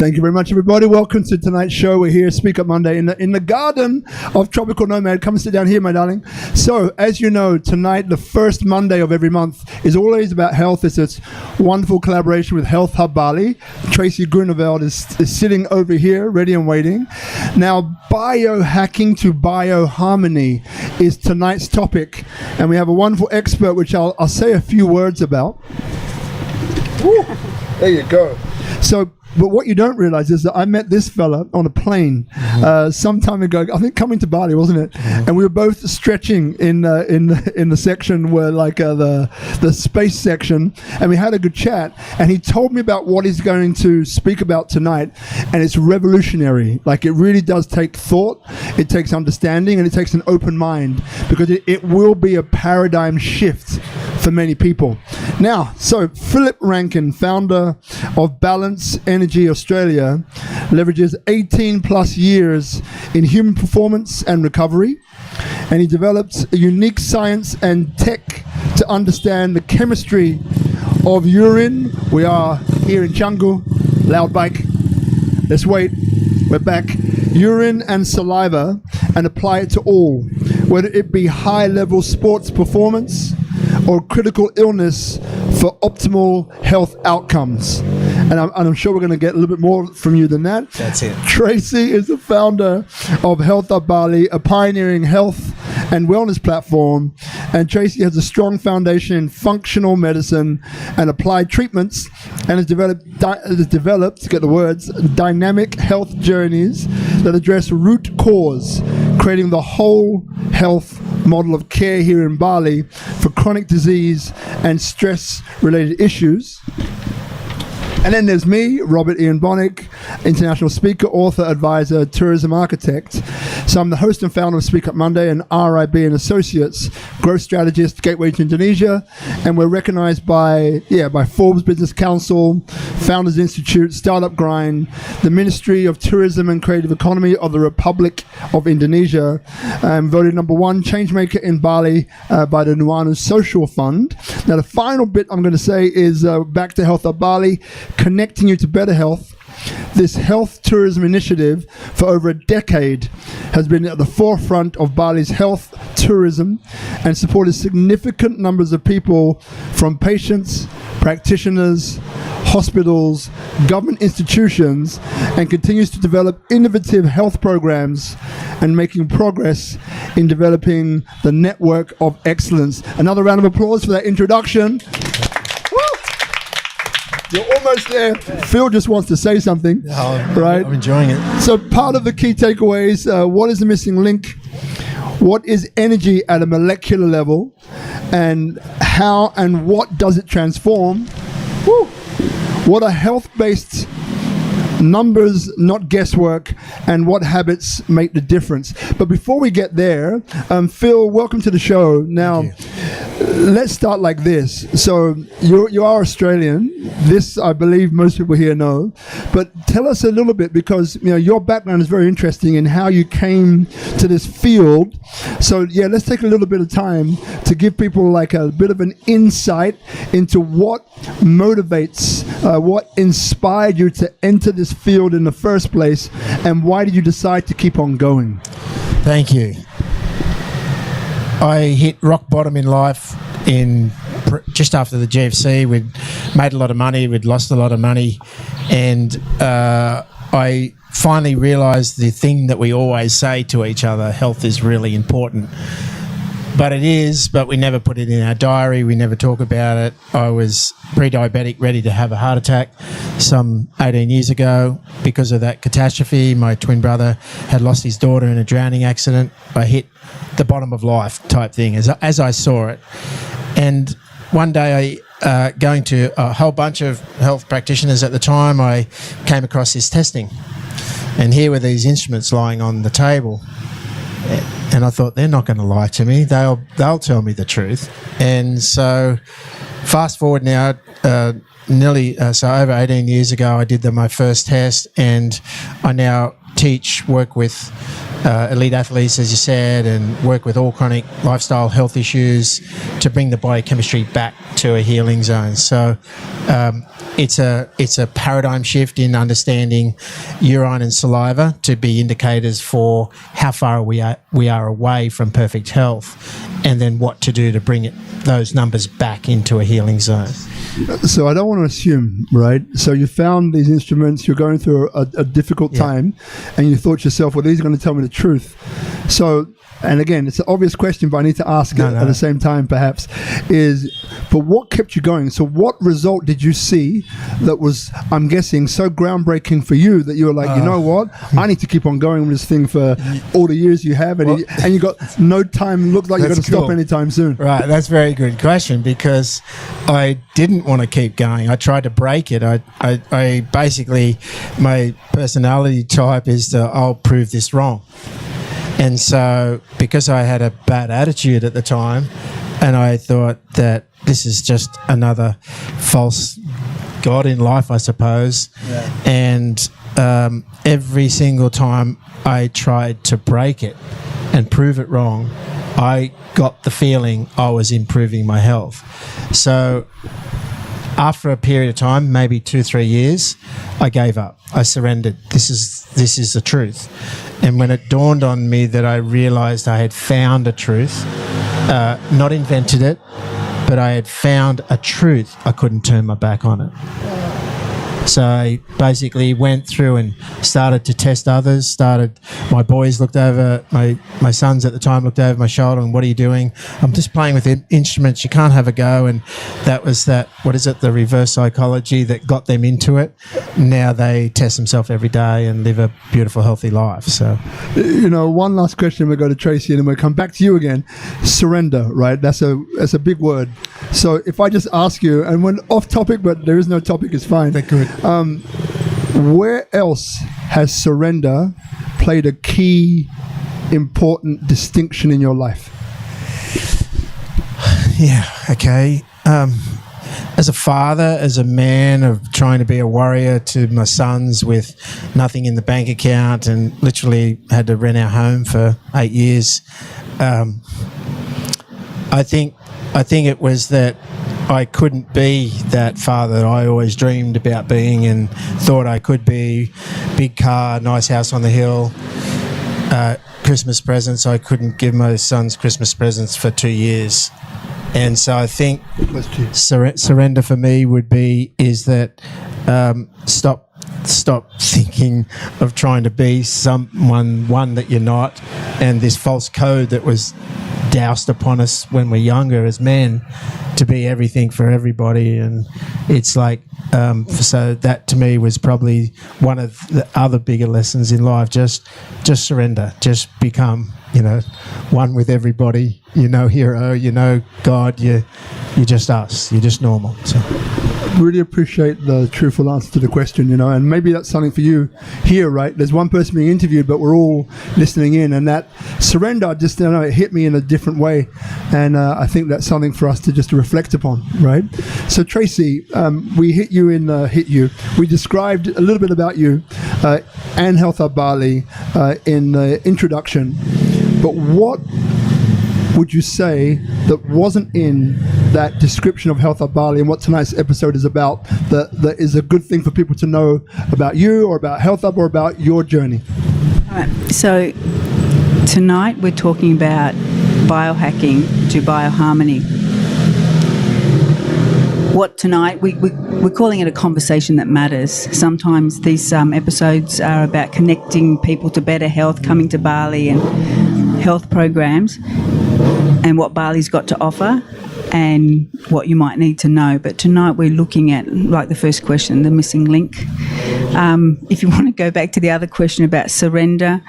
Thank you very much, everybody. Welcome to tonight's show. We're here, Speak Up Monday, in the garden of Tropical Nomad. Come and sit down here, my darling. So, as you know, tonight, the first Monday of every month, is always about health. It's this wonderful collaboration with Health Hub Bali. Tracy Grunewald is sitting over here, ready and waiting. Now, biohacking to bioharmony is tonight's topic, and we have a wonderful expert, which I'll say a few words about. Woo. There you go. So, but what you don't realize is that I met this fella on a plane some time ago. I think coming to Bali, wasn't it? And we were both stretching in the section where the space section, and we had a good chat. And he told me about what he's going to speak about tonight, and it's revolutionary. Like, it really does take thought, it takes understanding, and it takes an open mind, because it will be a paradigm shift for many people. Now, so Phillip Rankin, founder of Balance Energy Australia, leverages 18 plus years in human performance and recovery, and he developed a unique science and tech to understand the chemistry of urine. We are here in Canggu, loud bike. Let's wait, we're back. Urine and saliva, and apply it to all, whether it be high-level sports performance or critical illness, for optimal health outcomes. And I'm sure we're going to get a little bit more from you than that. That's it. Tracy is the founder of Health Hub Bali, a pioneering health and wellness platform. And Tracy has a strong foundation in functional medicine and applied treatments, and has developed, get the words, dynamic health journeys that address root cause, creating the whole health model of care here in Bali for chronic disease and stress-related issues. And then there's me, Robert Ian Bonnick, international speaker, author, advisor, tourism architect. So I'm the host and founder of Speak Up Monday and RIB and Associates, growth strategist, gateway to Indonesia, and we're recognized by Forbes Business Council, Founders Institute, Startup Grind, the Ministry of Tourism and Creative Economy of the Republic of Indonesia, voted #1 changemaker in Bali by the Nuanu Social Fund. Now, the final bit I'm going to say is back to Health Hub Bali, connecting you to better health. This health tourism initiative for over a decade has been at the forefront of Bali's health tourism and supported significant numbers of people, from patients, practitioners, hospitals, government institutions, and continues to develop innovative health programs and making progress in developing the network of excellence. Another round of applause for that introduction. You're almost there. Phil just wants to say something, right? I'm enjoying it. So part of the key takeaways, what is the missing link? What is energy at a molecular level? And how and what does it transform? Woo. What are health-based numbers, not guesswork, and what habits make the difference? But before we get there, Phil, welcome to the show. Now, let's start like this. So you are Australian. This, I believe, most people here know. But tell us a little bit, because your background is very interesting in how you came to this field. So yeah, let's take a little bit of time to give people like a bit of an insight into what motivates, what inspired you to enter this field in the first place, and why did you decide to keep on going? Thank you. I hit rock bottom in life just after the GFC. We'd made a lot of money, we'd lost a lot of money, and I finally realised the thing that we always say to each other: health is really important. But it is, but we never put it in our diary, we never talk about it. I was pre-diabetic, ready to have a heart attack some 18 years ago. Because of that catastrophe, my twin brother had lost his daughter in a drowning accident. I hit the bottom of life type thing as I saw it. And one day, going to a whole bunch of health practitioners at the time, I came across this testing. And here were these instruments lying on the table. And I thought, they're not going to lie to me. They'll tell me the truth. And so fast forward now, over 18 years ago, I did my first test, and I now work with elite athletes, as you said, and work with all chronic lifestyle health issues to bring the biochemistry back to a healing zone. So it's a paradigm shift in understanding urine and saliva to be indicators for how far we are away from perfect health, and then what to do to bring those numbers back into a healing zone. So I don't want to assume, right? So you found these instruments, you're going through a difficult time, and you thought to yourself, well, these are going to tell me the truth. So, and again, it's an obvious question, but I need to ask it at the same time, perhaps, but what kept you going? So what result did you see that was, I'm guessing, so groundbreaking for you that you were like, you know what? I need to keep on going with this thing for all the years you have, and you got no time, looks like you're going to stop anytime soon. Right, that's a very good question, because I didn't want to keep going. I tried to break it. I basically, my personality type is I'll prove this wrong. And so, because I had a bad attitude at the time, and I thought that this is just another false god in life, I suppose. Yeah. And every single time I tried to break it and prove it wrong, I got the feeling I was improving my health. So after a period of time, maybe 2-3 years, I gave up. I surrendered. This is the truth. And when it dawned on me that I realised I had found a truth, not invented it, but I had found a truth, I couldn't turn my back on it. So I basically went through and started to test others, my boys looked over, my sons at the time looked over my shoulder and, what are you doing? I'm just playing with instruments, you can't have a go. And that was the reverse psychology that got them into it. Now they test themselves every day and live a beautiful, healthy life. So, one last question, we'll go to Tracy and then we'll come back to you again. Surrender, right? That's a big word. So if I just ask you, and when off topic, but there is no topic, it's fine. They're good. Where else has surrender played a key, important distinction in your life? Yeah, okay. As a father, as a man of trying to be a warrior to my sons with nothing in the bank account and literally had to rent our home for 8 years, I think it was that I couldn't be that father that I always dreamed about being and thought I could be. Big car, nice house on the hill, Christmas presents. I couldn't give my sons Christmas presents for 2 years. And so I think surrender for me is that stop thinking of trying to be one that you're not, and this false code that was doused upon us when we're younger as men to be everything for everybody. And it's like so that to me was probably one of the other bigger lessons in life. Just surrender, just become one with everybody. Hero, God, you're just us, you're just normal. So really appreciate the truthful answer to the question, and maybe that's something for you here, right? There's one person being interviewed, but we're all listening in, and that surrender, it hit me in a different way, and I think that's something for us to just reflect upon, right? So Tracy, we we described a little bit about you and Health Hub Bali in the introduction, but what would you say that wasn't in that description of Health Hub Bali and what tonight's episode is about that is a good thing for people to know about you or about Health Hub or about your journey? All right. So tonight we're talking about biohacking to bioharmony. We're calling it a conversation that matters. Sometimes these episodes are about connecting people to better health, coming to Bali and health programs, and what Bali's got to offer and what you might need to know. But tonight we're looking at, like the first question, the missing link. If you want to go back to the other question about surrender,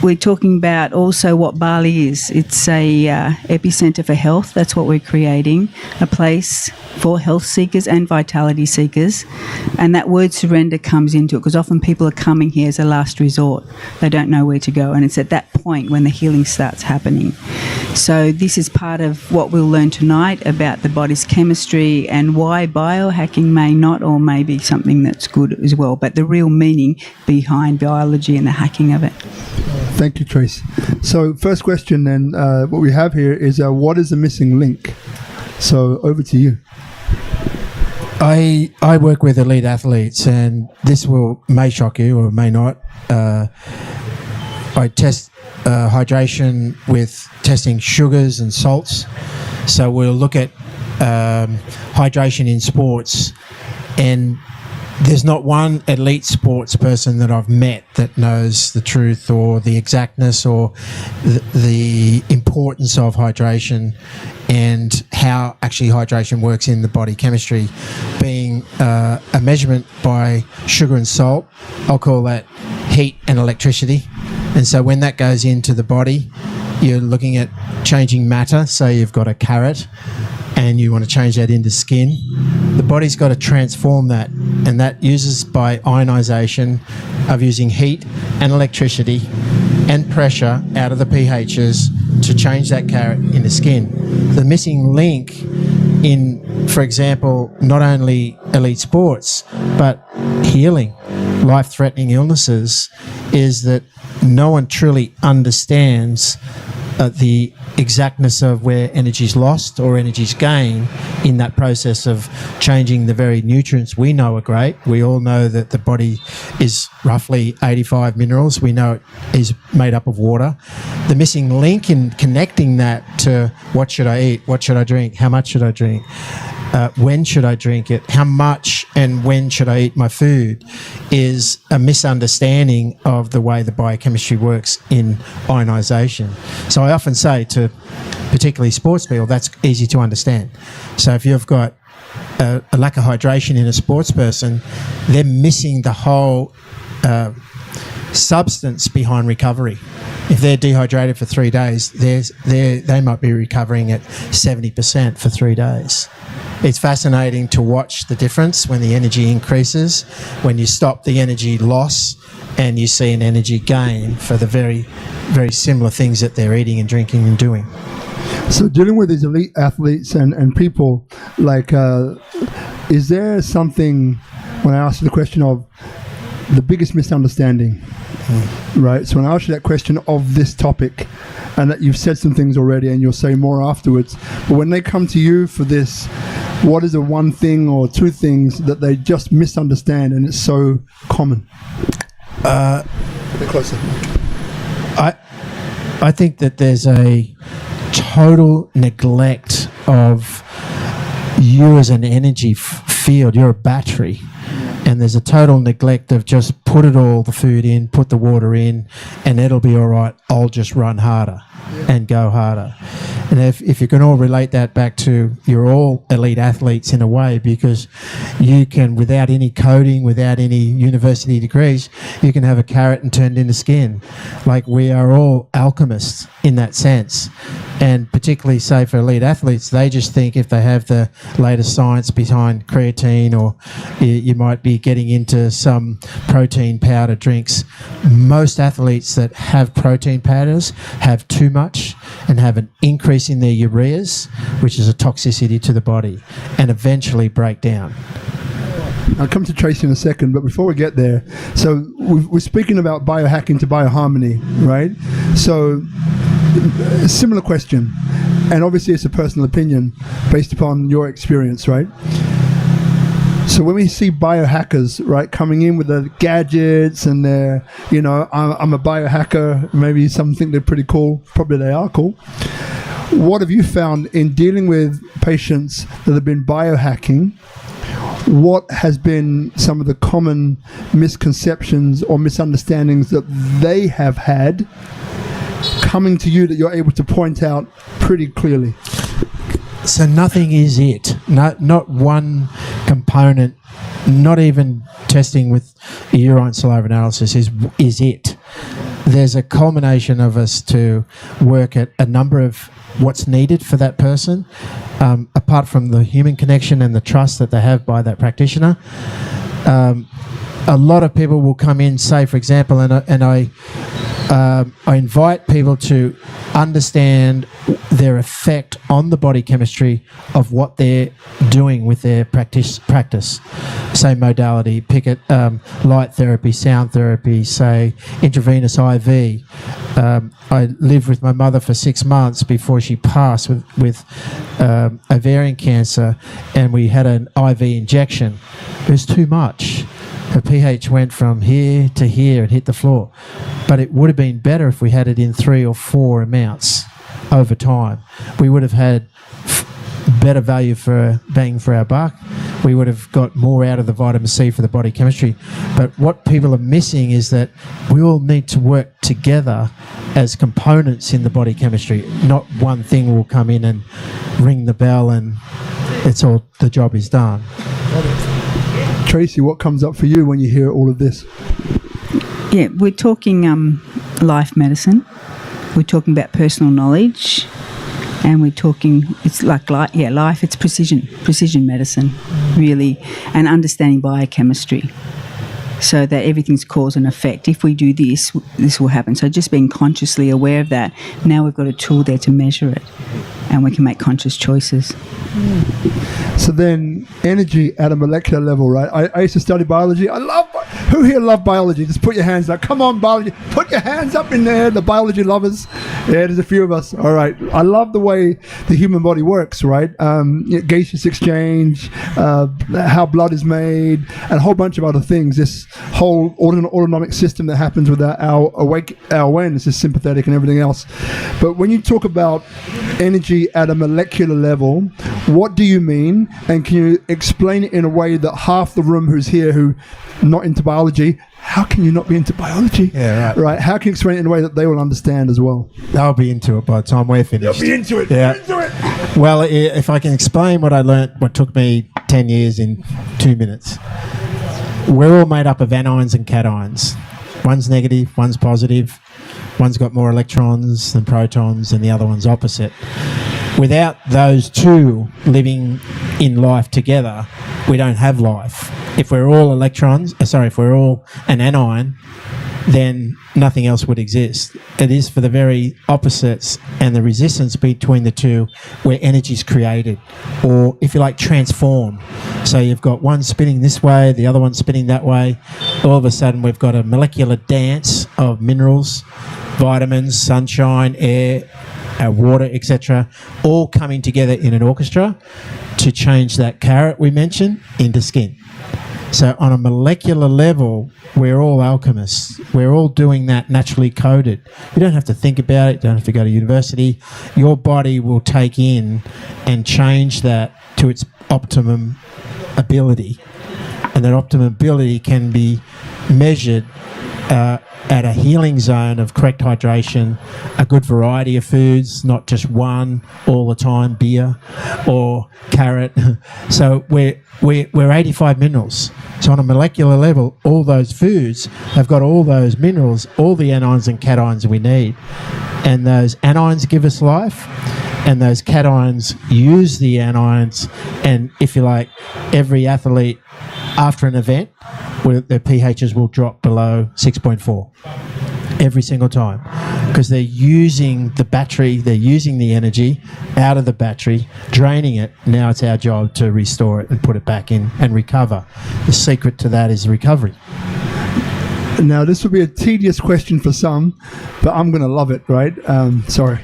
we're talking about also what Bali is. It's a Epi Centre for health. That's what we're creating, a place for health seekers and vitality seekers. And that word surrender comes into it because often people are coming here as a last resort. They don't know where to go. And it's at that point when the healing starts happening. So this is part of what we'll learn tonight about the body's chemistry and why biohacking may not or may be something that's good as well, but the real meaning behind biology and the hacking of it. Thank you, Trace. So first question then, what we have here is what is the missing link? So over to you. I work with elite athletes, and this may shock you or may not. I test hydration with testing sugars and salts. So we'll look at hydration in sports, and there's not one elite sports person that I've met that knows the truth or the exactness or the importance of hydration and how actually hydration works in the body chemistry, being a measurement by sugar and salt. I'll call that heat and electricity. And so when that goes into the body, you're looking at changing matter. So you've got a carrot and you want to change that into skin. The body's got to transform that, and that uses by ionisation of using heat and electricity and pressure out of the pHs to change that carrot into skin. The missing link in, for example, not only elite sports, but healing life-threatening illnesses is that no one truly understands the exactness of where energy is lost or energy is gained in that process of changing the very nutrients we know are great. We all know that the body is roughly 85 minerals. We know it is made up of water. The missing link in connecting that to what should I eat, what should I drink, how much should I drink, when should I drink it, how much and when should I eat my food is a misunderstanding of the way the biochemistry works in ionisation. So I often say to particularly sports people, that's easy to understand. So if you've got a lack of hydration in a sports person, they're missing the whole substance behind recovery. If they're dehydrated for 3 days, they might be recovering at 70% for 3 days. It's fascinating to watch the difference when the energy increases, when you stop the energy loss and you see an energy gain for the very, very similar things that they're eating and drinking and doing. So dealing with these elite athletes and people, like, is there something, when I ask you the question of the biggest misunderstanding, right? So when I ask you that question of this topic, and that you've said some things already and you'll say more afterwards, but when they come to you for this, what is the one thing or two things that they just misunderstand and it's so common? A bit closer. I think that there's a total neglect of you as an energy field. You're a battery. And there's a total neglect of just put the food in, put the water in, and it'll be all right. I'll just run harder and go harder. And if you can all relate that back to, you're all elite athletes in a way, because you can, without any coding, without any university degrees, you can have a carrot and turn it into skin. Like, we are all alchemists in that sense. And particularly, say, for elite athletes, they just think if they have the latest science behind creatine, or you might be getting into some protein powder drinks. Most athletes that have protein powders have too much and have an increase in their ureas, which is a toxicity to the body, and eventually break down. I'll come to Tracy in a second, but before we get there, so we're speaking about biohacking to bioharmony, right? So, a similar question, and obviously it's a personal opinion based upon your experience, right? So when we see biohackers, right, coming in with the gadgets and they're, I'm a biohacker, maybe some think they're pretty cool, probably they are cool. What have you found in dealing with patients that have been biohacking? What has been some of the common misconceptions or misunderstandings that they have had coming to you that you're able to point out pretty clearly? So nothing is it. Not one component, not even testing with urine saliva analysis is it. there's a culmination of us to work at a number of what's needed for that person, apart from the human connection and the trust that they have by that practitioner. A lot of people will come in, say, for example, and I invite people to understand their effect on the body chemistry of what they're doing with their practice. Say modality, pick it, light therapy, sound therapy, say intravenous IV. I lived with my mother for 6 months before she passed with ovarian cancer, and we had an IV injection. It was too much. Her pH went from here to here and hit the floor. But it would have been better if we had it in 3 or 4 amounts over time. We would have had better value for bang for our buck. We would have got more out of the vitamin C for the body chemistry. But what people are missing is that we all need to work together as components in the body chemistry. Not one thing will come in and ring the bell and it's all, the job is done. Tracy, what comes up for you when you hear all of this? Yeah, we're talking life medicine. We're talking about personal knowledge, and we're talking, it's like life, it's precision medicine, really, and understanding biochemistry, so that everything's cause and effect. If we do this, this will happen. So just being consciously aware of that, now we've got a tool there to measure it, and we can make conscious choices. So then, energy at a molecular level, right? I used to study biology. Who here love biology? Just put your hands up. Come on, biology. Put your hands up in there, the biology lovers. Yeah, there's a few of us. All right. I love the way the human body works, right? Gaseous exchange, how blood is made, and a whole bunch of other things. This whole autonomic system that happens with our awareness is sympathetic and everything else. But when you talk about energy at a molecular level, what do you mean? And can you explain it in a way that half the room who's here who not into biology, how can you not be into biology? Yeah, right. How can you explain it in a way that they will understand as well? They'll be into it by the time we're finished. They'll be into it. Yeah. Into it. Well, if I can explain what I learnt, what took me 10 years in 2 minutes. We're all made up of anions and cations. One's negative, one's positive. One's got more electrons than protons, and the other one's opposite. Without those two living in life together, we don't have life. If we're all if we're all an anion, then nothing else would exist. It is for the very opposites and the resistance between the two where energy is created, or if you like, transformed. So you've got one spinning this way, the other one spinning that way. All of a sudden we've got a molecular dance of minerals, vitamins, sunshine, air, water, etc., all coming together in an orchestra to change that carrot we mentioned into skin. So on a molecular level, we're all alchemists. We're all doing that naturally coded. You don't have to think about it. You don't have to go to university. Your body will take in and change that to its optimum ability. And that optimum ability can be measured at a healing zone of correct hydration, a good variety of foods, not just one all the time, beer or carrot. So we're 85 minerals. So on a molecular level, all those foods have got all those minerals, all the anions and cations we need. And those anions give us life, and those cations use the anions. And if you like, every athlete after an event, their pHs will drop below 6.4 every single time, because they're using the battery, they're using the energy out of the battery, draining it. Now it's our job to restore it and put it back in and recover. The secret to that is recovery. Now, this will be a tedious question for some, but I'm going to love it, right? Sorry.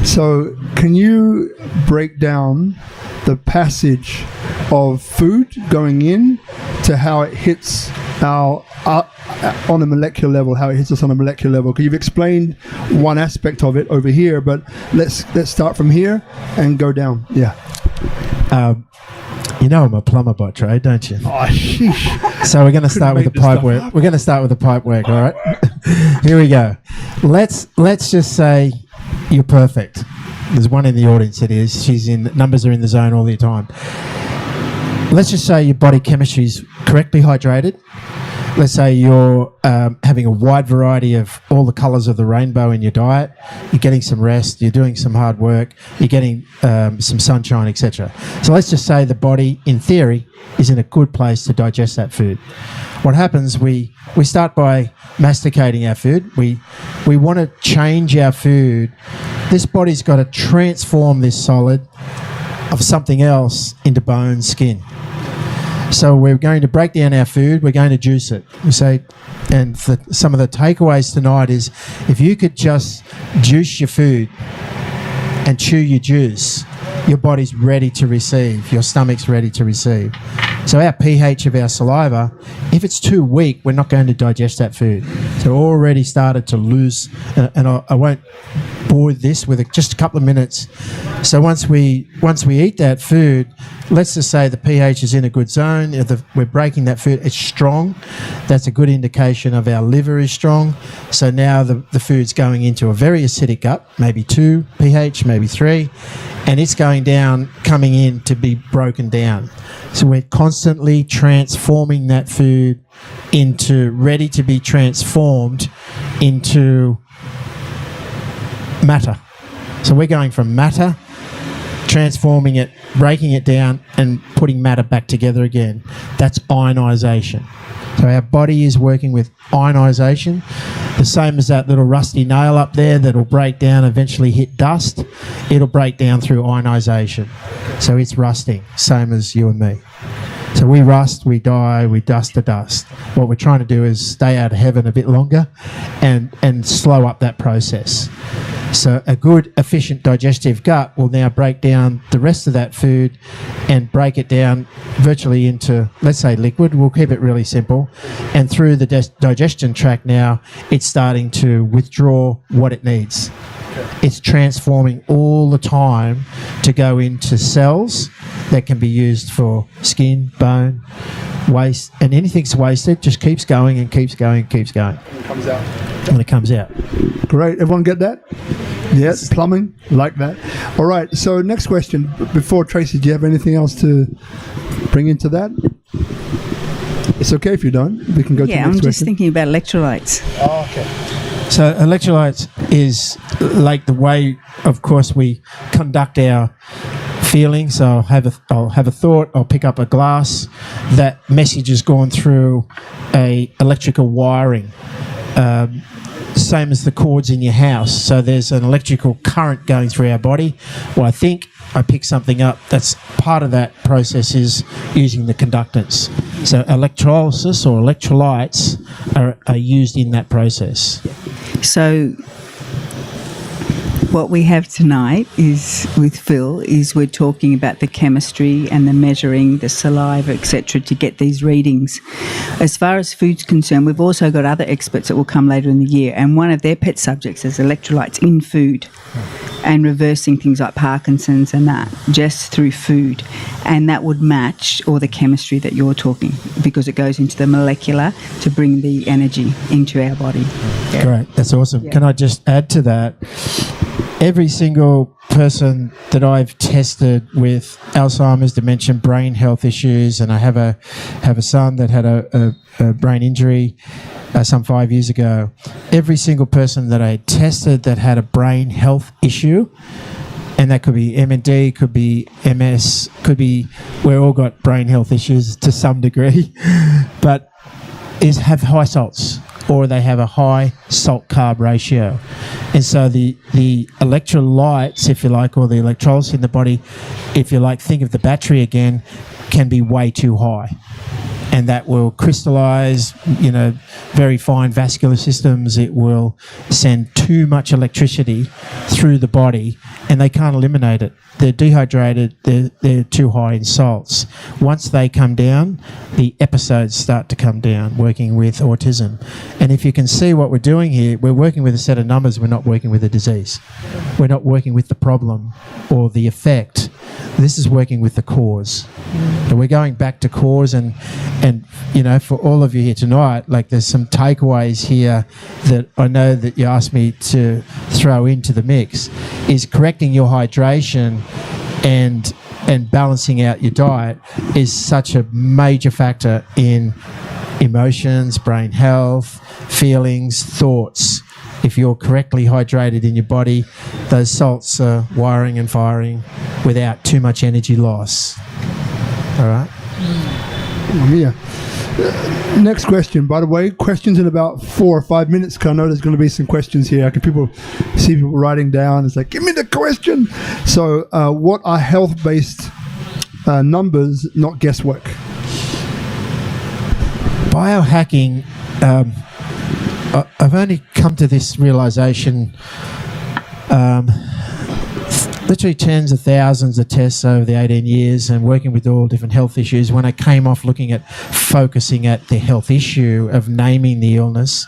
So, can you break down the passage of food going in to how it hits our on a molecular level, how it hits us on a molecular level? Because you've explained one aspect of it over here, but let's start from here and go down. Yeah. You know I'm a plumber by trade, don't you? Oh, sheesh. So we're going to start with the pipe work. We're going to start with the pipe work, all right? Here we go. Let's just say you're perfect. There's one in the audience that is. She's in, numbers are in the zone all the time. Let's just say your body chemistry is correctly hydrated. let's say you're having a wide variety of all the colours of the rainbow in your diet, you're getting some rest, you're doing some hard work, you're getting some sunshine, etc. So let's just say the body, in theory, is in a good place to digest that food. What happens, we start by masticating our food. We want to change our food. This body's got to transform this solid of something else into bone, skin. So we're going to break down our food, we're going to juice it. We say, and some of the takeaways tonight is, if you could just juice your food and chew your juice, your body's ready to receive, your stomach's ready to receive. So our pH of our saliva, if it's too weak, we're not going to digest that food. So already started to lose, and I won't bore this with just a couple of minutes. So once we eat that food, let's just say the pH is in a good zone, we're breaking that food, it's strong. That's a good indication of our liver is strong. So now the food's going into a very acidic gut, maybe 2 pH, maybe 3, and it's going down, coming in to be broken down. So we're constantly transforming that food into, ready to be transformed into matter. So we're going from matter, transforming it, breaking it down, and putting matter back together again. That's ionisation. So our body is working with ionisation, the same as that little rusty nail up there that'll break down, eventually hit dust. It'll break down through ionisation. So it's rusting, same as you and me. So we rust, we die, we dust to dust. What we're trying to do is stay out of heaven a bit longer and slow up that process. So a good, efficient digestive gut will now break down the rest of that food and break it down virtually into, let's say, liquid. We'll keep it really simple. And through the digestion tract now, it's starting to withdraw what it needs. It's transforming all the time to go into cells that can be used for skin, bone, waste, and anything's wasted just keeps going and keeps going and keeps going. And it comes out. When it comes out. Great. Everyone get that? Yes, plumbing, like that. All right, so next question. Before Tracy, do you have anything else to bring into that? It's okay if you don't. We can go to the next question. Yeah, I'm just thinking about electrolytes. Oh, okay. So electrolytes is like the way, of course, we conduct our feelings. I'll have a thought, I'll pick up a glass. That message has gone through a electrical wiring. Same as the cords in your house. So there's an electrical current going through our body. Well, I think I pick something up. That's part of that process is using the conductance. So electrolysis or electrolytes are used in that process. So what we have tonight is with Phil is we're talking about the chemistry and the measuring the saliva, etc., to get these readings. As far as food's concerned, we've also got other experts that will come later in the year, and one of their pet subjects is electrolytes in food and reversing things like Parkinson's and that just through food, and that would match all the chemistry that you're talking, because it goes into the molecular to bring the energy into our body. Yeah. Great, that's awesome. Yeah. Can I just add to that? Every single person that I've tested with Alzheimer's, dementia, brain health issues, and I have a son that had a brain injury some 5 years ago. Every single person that I tested that had a brain health issue, and that could be MND, could be MS, could be, we've all got brain health issues to some degree, but have high salts, or they have a high salt carb ratio. And so the electrolytes, if you like, or the electrolytes in the body, if you like, think of the battery again, can be way too high. And that will crystallize, very fine vascular systems. It will send too much electricity through the body, and they can't eliminate it. They're dehydrated, they're too high in salts. Once they come down, the episodes start to come down, working with autism. And if you can see what we're doing here, we're working with a set of numbers, we're not working with a disease. We're not working with the problem or the effect. This is working with the cause. And we're going back to cause, and for all of you here tonight, like, there's some takeaways here that I know that you asked me to throw into the mix, is correcting your hydration and balancing out your diet is such a major factor in emotions, brain health, feelings, thoughts. If you're correctly hydrated in your body, those salts are wiring and firing without too much energy loss. All right? Yeah. Next question, by the way. Questions in about 4 or 5 minutes, because I know there's going to be some questions here. I can see people writing down. It's like, give me the question. So what are health-based numbers, not guesswork? Biohacking, I've only come to this realization, literally tens of thousands of tests over the 18 years and working with all different health issues. When I came off looking at focusing at the health issue of naming the illness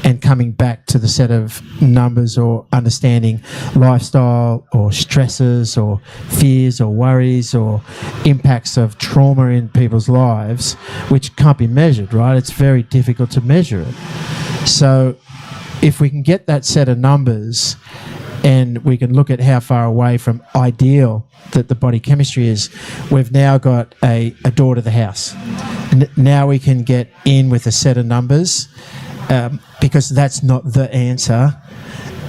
and coming back to the set of numbers or understanding lifestyle or stresses or fears or worries or impacts of trauma in people's lives, which can't be measured, right? It's very difficult to measure it. So if we can get that set of numbers and we can look at how far away from ideal that the body chemistry is, we've now got a door to the house. Now we can get in with a set of numbers, because that's not the answer.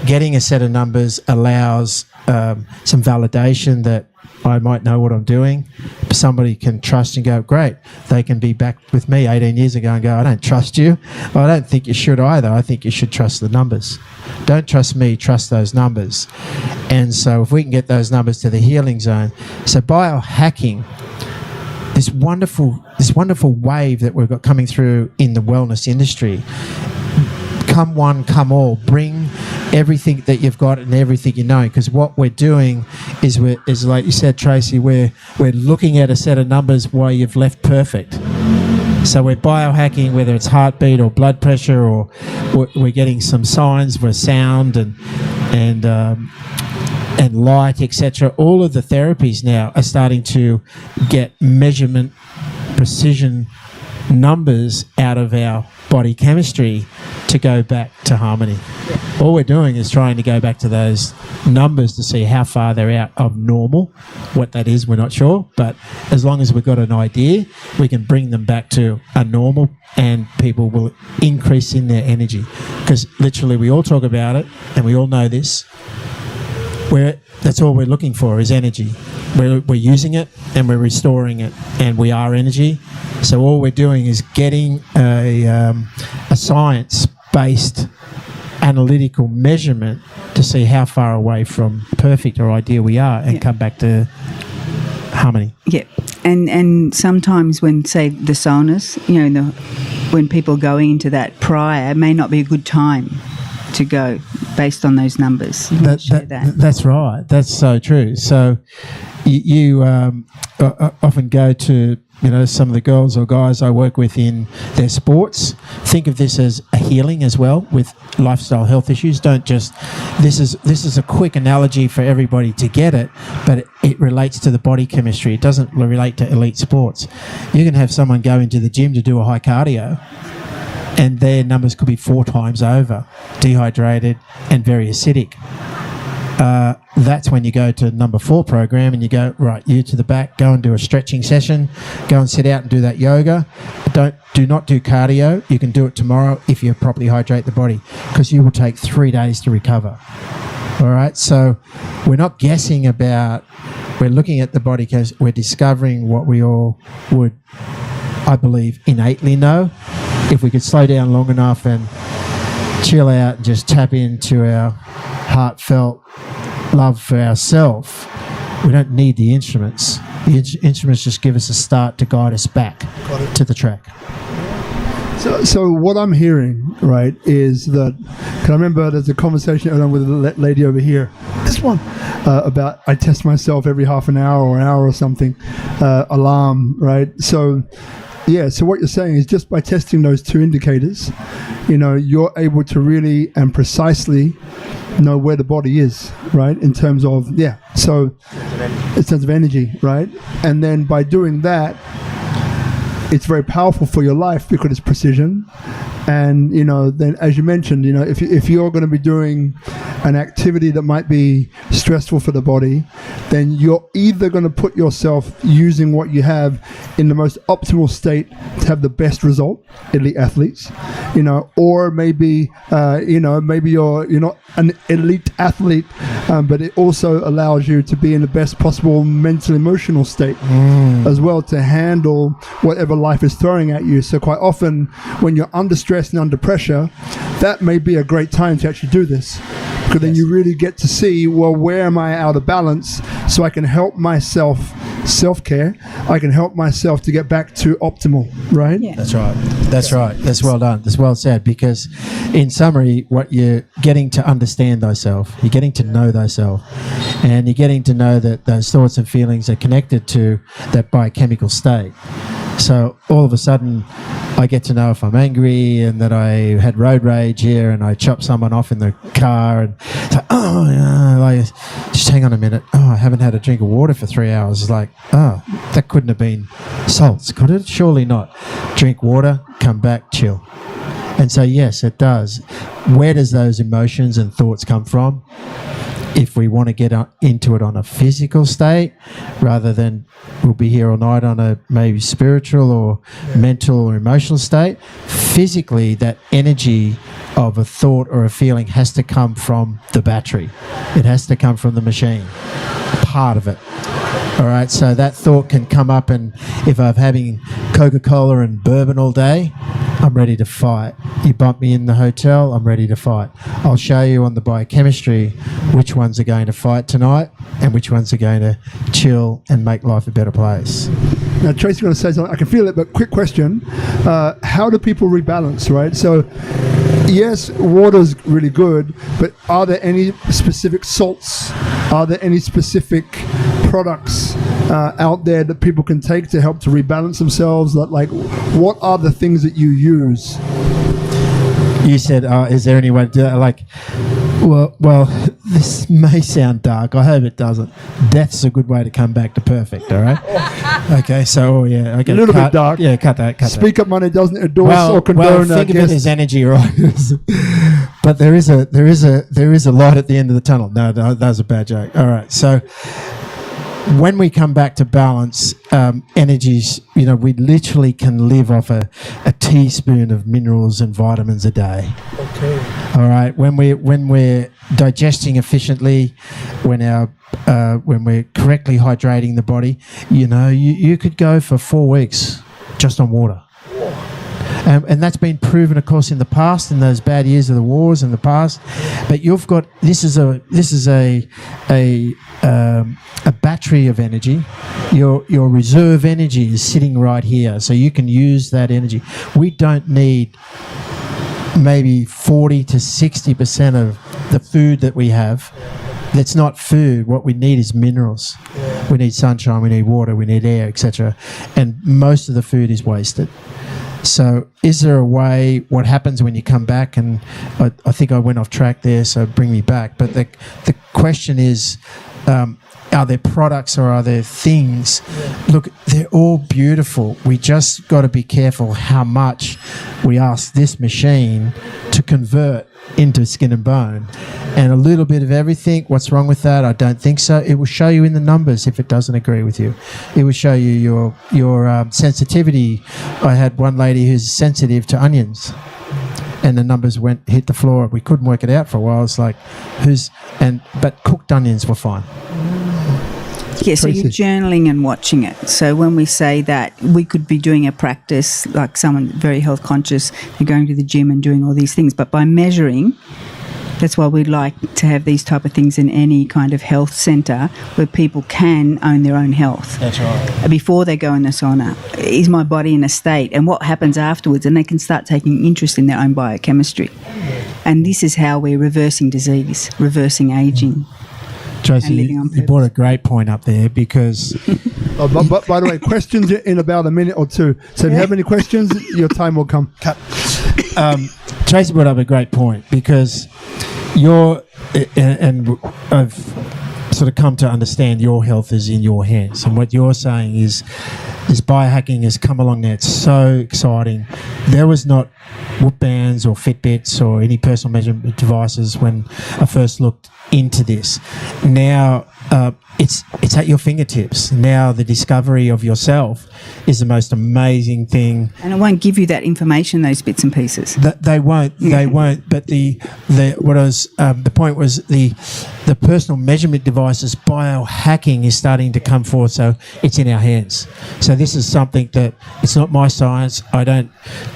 Getting a set of numbers allows some validation that I might know what I'm doing. Somebody can trust and go, great. They can be back with me 18 years ago and go, I don't trust you. Well, I don't think you should either. I think you should trust the numbers. Don't trust me, trust those numbers. And so if we can get those numbers to the healing zone. So biohacking, this wonderful wave that we've got coming through in the wellness industry. Come one, come all. Bring everything that you've got and everything you know, because what we're doing is like you said, Tracy, we're looking at a set of numbers where you've left perfect. So we're biohacking, whether it's heartbeat or blood pressure, or we're getting some signs for sound and light, etc. All of the therapies now are starting to get measurement, precision numbers out of our body chemistry to go back to harmony. All we're doing is trying to go back to those numbers to see how far they're out of normal. What that is, we're not sure, but as long as we've got an idea, we can bring them back to a normal and people will increase in their energy. Because literally we all talk about it and we all know this. That's all we're looking for is energy. We're using it and we're restoring it, and we are energy. So all we're doing is getting a science-based analytical measurement to see how far away from perfect or ideal we are, and come back to harmony. Yeah, and sometimes when, say, the saunas, when people are going into that prior, it may not be a good time to go based on those numbers. That's right. That's so true. So you often go to some of the girls or guys I work with in their sports. Think of this as a healing as well with lifestyle health issues. Don't just this is a quick analogy for everybody to get it, but it relates to the body chemistry. It doesn't relate to elite sports. You can have someone go into the gym to do a high cardio, and their numbers could be 4 times over, dehydrated and very acidic. That's when you go to number 4 program and you go, right, you to the back, go and do a stretching session, go and sit out and do that yoga. Do not do cardio. You can do it tomorrow if you properly hydrate the body, because you will take 3 days to recover. All right, so we're not guessing about, we're looking at the body because we're discovering what we all would, I believe, innately know. If we could slow down long enough and chill out and just tap into our heartfelt love for ourselves, we don't need the instruments. The instruments just give us a start to guide us back to the track. So what I'm hearing, right, is that, can I remember there's a conversation earlier with a lady over here, this one, about I test myself every half an hour or an hour or something, alarm, right? So what you're saying is just by testing those 2 indicators, you're able to really and precisely know where the body is, right? In terms of, in terms of energy, right? And then by doing that, it's very powerful for your life because it's precision. And, then as you mentioned, if you're going to be doing an activity that might be stressful for the body, then you're either going to put yourself using what you have in the most optimal state to have the best result, elite athletes, or maybe, maybe you're not an elite athlete, but it also allows you to be in the best possible mental, emotional state as well to handle whatever life is throwing at you. So quite often when you're under stress and under pressure, that may be a great time to actually do this. Because then you really get to see, well, where am I out of balance, so I can help myself, self-care, I can help myself to get back to optimal, right? Yeah. That's right. That's right. That's well done. That's well said, because in summary, what you're getting to understand thyself, you're getting to know thyself, and you're getting to know that those thoughts and feelings are connected to that biochemical state. So all of a sudden, I get to know if I'm angry and that I had road rage here and I chopped someone off in the car and it's like, just hang on a minute. I haven't had a drink of water for 3 hours. It's like, that couldn't have been salts, could it? Surely not. Drink water, come back, chill. And so, yes, it does. Where does those emotions and thoughts come from? If we want to get into it on a physical state, rather than we'll be here all night on a maybe spiritual or mental or emotional state, physically that energy of a thought or a feeling has to come from the battery. It has to come from the machine, part of it. All right, so that thought can come up, and if I'm having Coca-Cola and bourbon all day, I'm ready to fight. You bump me in the hotel, I'm ready to fight. I'll show you on the biochemistry which ones are going to fight tonight and which ones are going to chill and make life a better place. Now, Tracy's going to say something. I can feel it, but quick question. How do people rebalance, right? So, yes, water's really good, but are there any specific salts? Are there any specific products out there that people can take to help to rebalance themselves? Like, what are the things that you use? You said, is there any way to do that? Like, well, this may sound dark. I hope it doesn't. Death's a good way to come back to perfect, all right? Okay, so, yeah. Okay, a little bit dark. Yeah, cut that. SpeakuP Money doesn't endorse or condone. Well, think of it as energy, right? But there is a light at the end of the tunnel. No, that was a bad joke. All right, so when we come back to balance, energies, we literally can live off a teaspoon of minerals and vitamins a day. Okay. All right. When we're digesting efficiently, when we're correctly hydrating the body, you could go for 4 weeks just on water. And that's been proven, of course, in the past, in those bad years of the wars in the past. But you've got this is a battery of energy. Your reserve energy is sitting right here, so you can use that energy. We don't need maybe 40 to 60% of the food that we have. That's not food. What we need is minerals. Yeah. We need sunshine, we need water, we need air, etc. And most of the food is wasted. So is there a way, what happens when you come back, and I think I went off track there, so bring me back, but the question is, are there products or are there things? Yeah. Look, they're all beautiful. We just got to be careful how much we ask this machine to convert into skin and bone. And a little bit of everything, what's wrong with that? I don't think so. It will show you in the numbers if it doesn't agree with you. It will show you your sensitivity. I had one lady who's sensitive to onions, and the numbers hit the floor. We couldn't work it out for a while. It's like, but cooked onions were fine. Yeah, so you're journaling and watching it. So when we say that, we could be doing a practice, like someone very health conscious, they're going to the gym and doing all these things. But by measuring, that's why we'd like to have these type of things in any kind of health centre where people can own their own health. That's right. Before they go in the sauna, is my body in a state? And what happens afterwards? And they can start taking interest in their own biochemistry. And this is how we're reversing disease, reversing ageing. Tracy, you brought a great point up there because... but by the way, questions in about a minute or two. So if you have any questions, your time will come. Tracy brought up a great point because and I've sort of come to understand your health is in your hands. And what you're saying is biohacking has come along there. It's so exciting. There was not Whoop bands or Fitbits or any personal measurement devices when I first looked into this. Now it's at your fingertips. Now the discovery of yourself is the most amazing thing. And it won't give you that information, those bits and pieces. They won't. They won't. But the point was the personal measurement devices, biohacking is starting to come forward. So it's in our hands. So this is something that it's not my science. I don't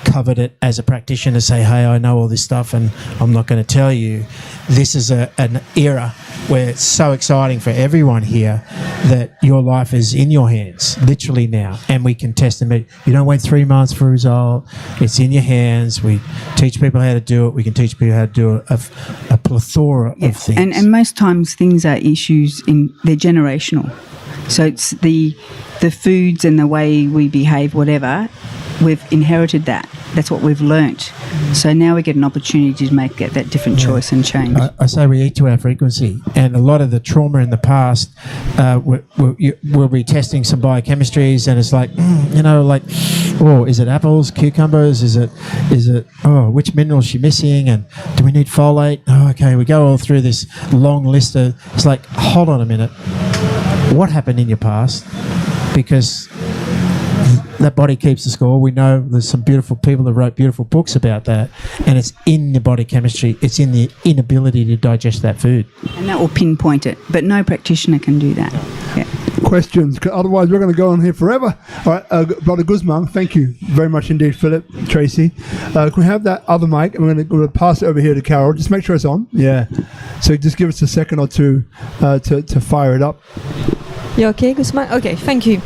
covet it as a practitioner. Say, hey, I know all this stuff, and I'm not going to tell you. This is an era where it's so exciting for everyone here that your life is in your hands, literally now, and we can test them. You don't wait 3 months for a result. It's in your hands. We teach people how to do it. We can teach people how to do a plethora of things. And most times things are issues they're generational. So it's the foods and the way we behave, whatever, we've inherited that. That's what we've learnt. So now we get an opportunity to make that different choice and change. I say we eat to our frequency, and a lot of the trauma in the past, we'll be testing some biochemistries, and it's like, is it apples, cucumbers? Is it? Which minerals is she missing? And do we need folate? Oh, okay, we go all through this long list of. It's like, hold on a minute, what happened in your past? Because that body keeps the score. We know there's some beautiful people that wrote beautiful books about that, and it's in the body chemistry. It's in the inability to digest that food. And that will pinpoint it, but no practitioner can do that. Yeah. Questions? Otherwise, we're going to go on here forever. All right, Brother Guzman, thank you very much indeed, Philip, Tracy. Can we have that other mic? And we're going to pass it over here to Carol. Just make sure it's on. Yeah. So just give us a second or two to fire it up. You okay, Guzman? Okay, thank you.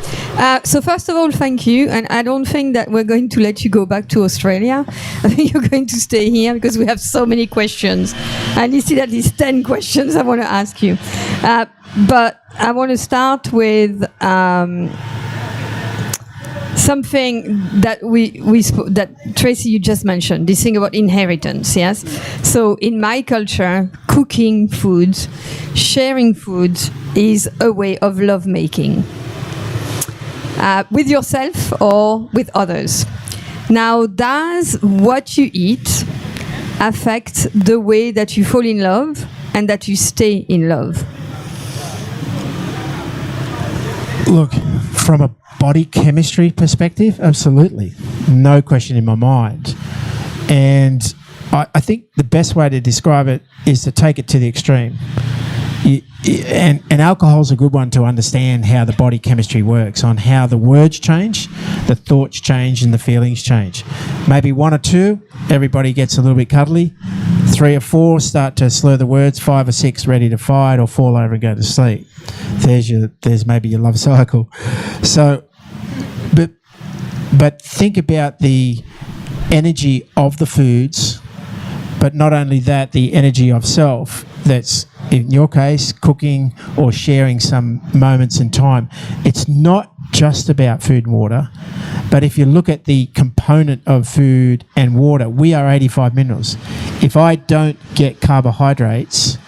So first of all, thank you. And I don't think that we're going to let you go back to Australia. I think you're going to stay here because we have so many questions. I listed at least 10 questions I want to ask you. But I want to start with something that that Tracy, you just mentioned, this thing about inheritance, yes? So in my culture, cooking foods, sharing foods is a way of lovemaking with yourself or with others. Now, does what you eat affect the way that you fall in love and that you stay in love? Look, from a body chemistry perspective, absolutely. No question in my mind. And I think the best way to describe it is to take it to the extreme. And alcohol's a good one to understand how the body chemistry works, on how the words change, the thoughts change, and the feelings change. Maybe 1 or 2, everybody gets a little bit cuddly. 3 or 4 start to slur the words. 5 or 6 ready to fight or fall over and go to sleep. There's maybe your love cycle. So, but think about the energy of the foods, but not only that, the energy of self. That's, in your case, cooking or sharing some moments in time. It's not just about food and water, but if you look at the component of food and water, we are 85 minerals. If I don't get carbohydrates,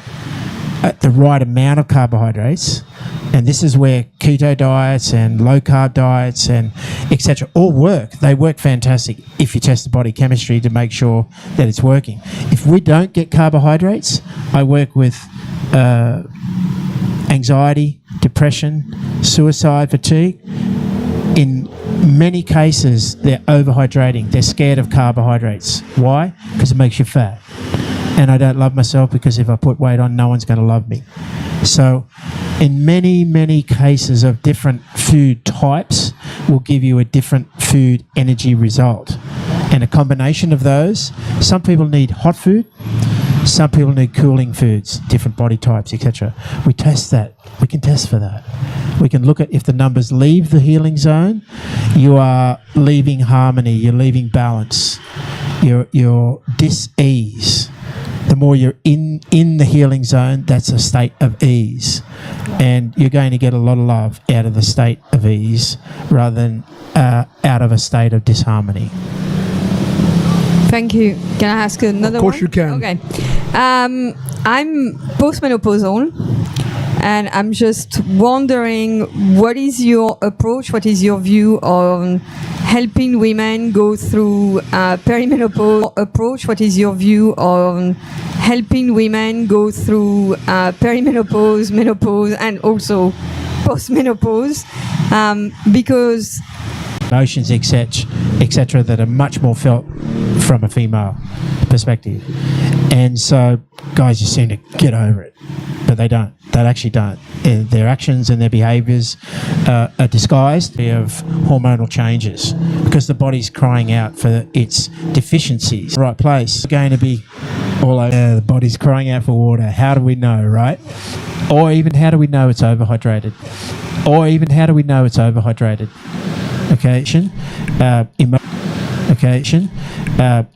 the right amount of carbohydrates, and this is where keto diets and low carb diets and etc. all work. They work fantastic if you test the body chemistry to make sure that it's working. If we don't get carbohydrates, I work with anxiety, depression, suicide, fatigue. In many cases, they're overhydrating. They're scared of carbohydrates. Why? Because it makes you fat. And I don't love myself because if I put weight on, no one's going to love me. So in many, many cases of different food types will give you a different food energy result. And a combination of those, some people need hot food, some people need cooling foods, different body types, etc. We test that. We can test for that. We can look at if the numbers leave the healing zone, you are leaving harmony, you're leaving balance, you're dis-ease. The more you're in the healing zone, that's a state of ease. And you're going to get a lot of love out of the state of ease rather than out of a state of disharmony. Thank you. Can I ask another one? Of course you can. Okay. I'm postmenopausal And I'm just wondering, what is your approach? What is your view on helping women go through perimenopause? What is your view on helping women go through perimenopause, menopause, and also postmenopause? Because emotions, etc., that are much more felt from a female perspective. And so guys just seem to get over it, but they don't. They actually don't. And their actions and their behaviours are disguised of hormonal changes because the body's crying out for its deficiencies. Right place. It's going to be all over. The body's crying out for water. How do we know, right? Or even how do we know it's overhydrated? Okay,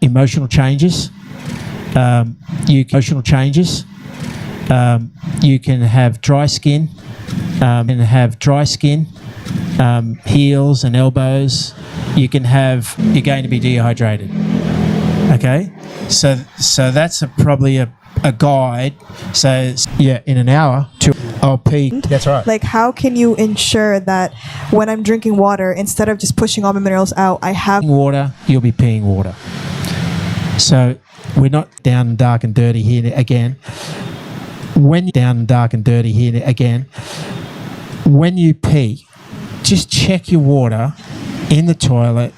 emotional changes. You can have dry skin. Heels and elbows. You're going to be dehydrated. Okay, so that's probably a guide. So yeah, in an hour I'll pee. That's right. Like, how can you ensure that when I'm drinking water, instead of just pushing all the minerals out, I have water, you'll be peeing water. So we're not down dark and dirty here again. When you pee, just check your water in the toilet.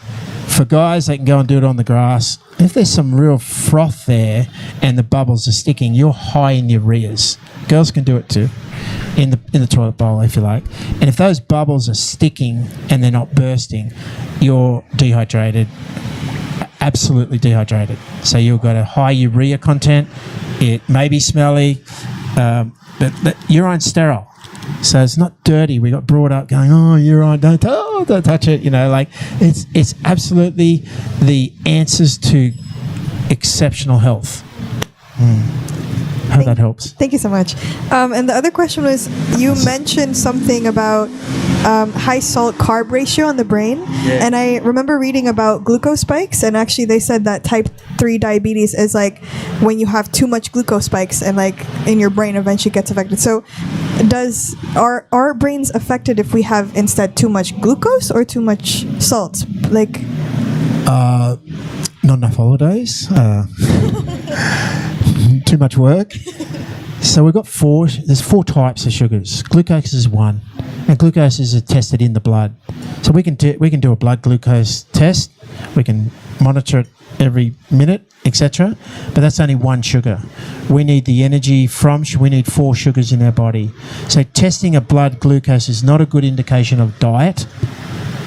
For guys, they can go and do it on the grass. If there's some real froth there and the bubbles are sticking, you're high in ureas. Girls can do it too, in the toilet bowl if you like. And if those bubbles are sticking and they're not bursting, you're dehydrated, absolutely dehydrated. So you've got a high urea content. It may be smelly, but urine's sterile. So it's not dirty. We got brought up going, oh, urine, don't touch it. You know, like it's absolutely the answers to exceptional health. Hope that helps. Thank you so much. And the other question was, you mentioned something about high salt carb ratio on the brain. Yeah. And I remember reading about glucose spikes, and actually they said that type 3 diabetes is like when you have too much glucose spikes and like in your brain eventually gets affected. So are our brains affected if we have instead too much glucose or too much salt? Like not enough holidays. Too much work. So we've got there's 4 types of sugars. Glucose is one, and glucose is tested in the blood. So we can do a blood glucose test. We can monitor it every minute, etc. But that's only one sugar. We need the energy we need 4 sugars in our body. So testing a blood glucose is not a good indication of diet.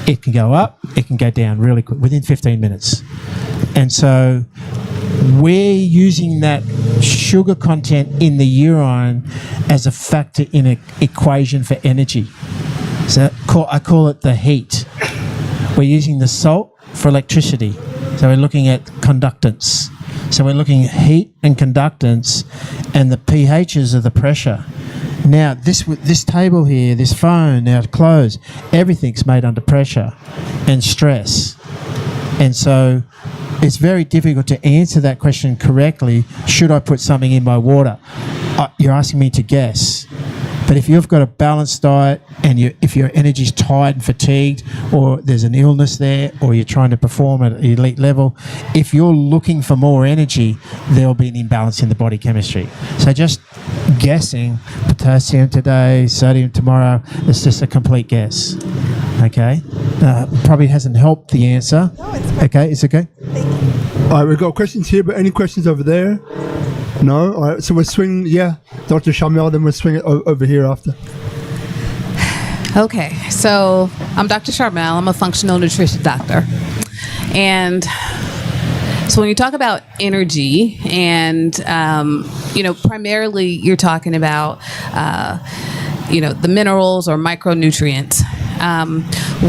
It can go up, it can go down really quick, within 15 minutes. And so we're using that sugar content in the urine as a factor in an equation for energy. So I call it the heat. We're using the salt for electricity. So we're looking at conductance. So we're looking at heat and conductance, and the pHs of the pressure. Now, this table here, this phone, our clothes, everything's made under pressure and stress. And so it's very difficult to answer that question correctly. Should I put something in my water? You're asking me to guess. But if you've got a balanced diet and if your energy's tired and fatigued, or there's an illness there, or you're trying to perform at an elite level, if you're looking for more energy, there'll be an imbalance in the body chemistry. So just guessing, potassium today, sodium tomorrow, it's just a complete guess. Okay? Probably hasn't helped the answer. No, it's fine. Okay, it's okay? All right, we've got questions here, but any questions over there? No? All right, so we'll swing, Dr. Shamel, then we'll swing it over here after. Okay, so I'm Dr. Sharmel. I'm a functional nutrition doctor. And so when you talk about energy and, primarily you're talking about, the minerals or micronutrients.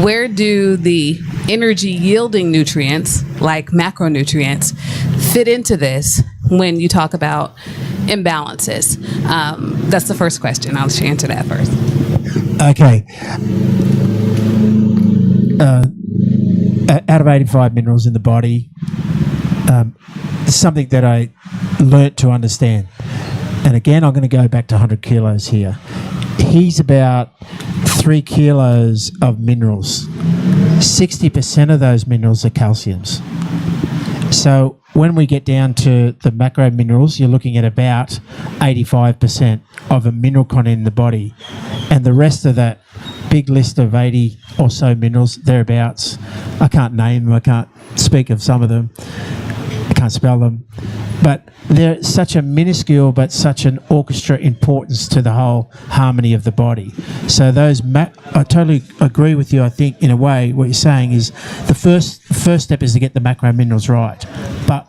Where do the energy yielding nutrients, like macronutrients, fit into this when you talk about imbalances? That's the first question. I'll answer that first. Okay. Out of 85 minerals in the body, it's something that I learnt to understand. And again, I'm going to go back to 100 kilos here. he's about 3 kilos of minerals. 60% of those minerals are calciums. So when we get down to the macro minerals, you're looking at about 85% of a mineral content in the body. And the rest of that big list of 80 or so minerals, thereabouts, I can't name them, I can't speak of some of them, I can't spell them, but they're such a minuscule but such an orchestra importance to the whole harmony of the body. So those, I totally agree with you. I think in a way what you're saying is the first step is to get the macro minerals right, but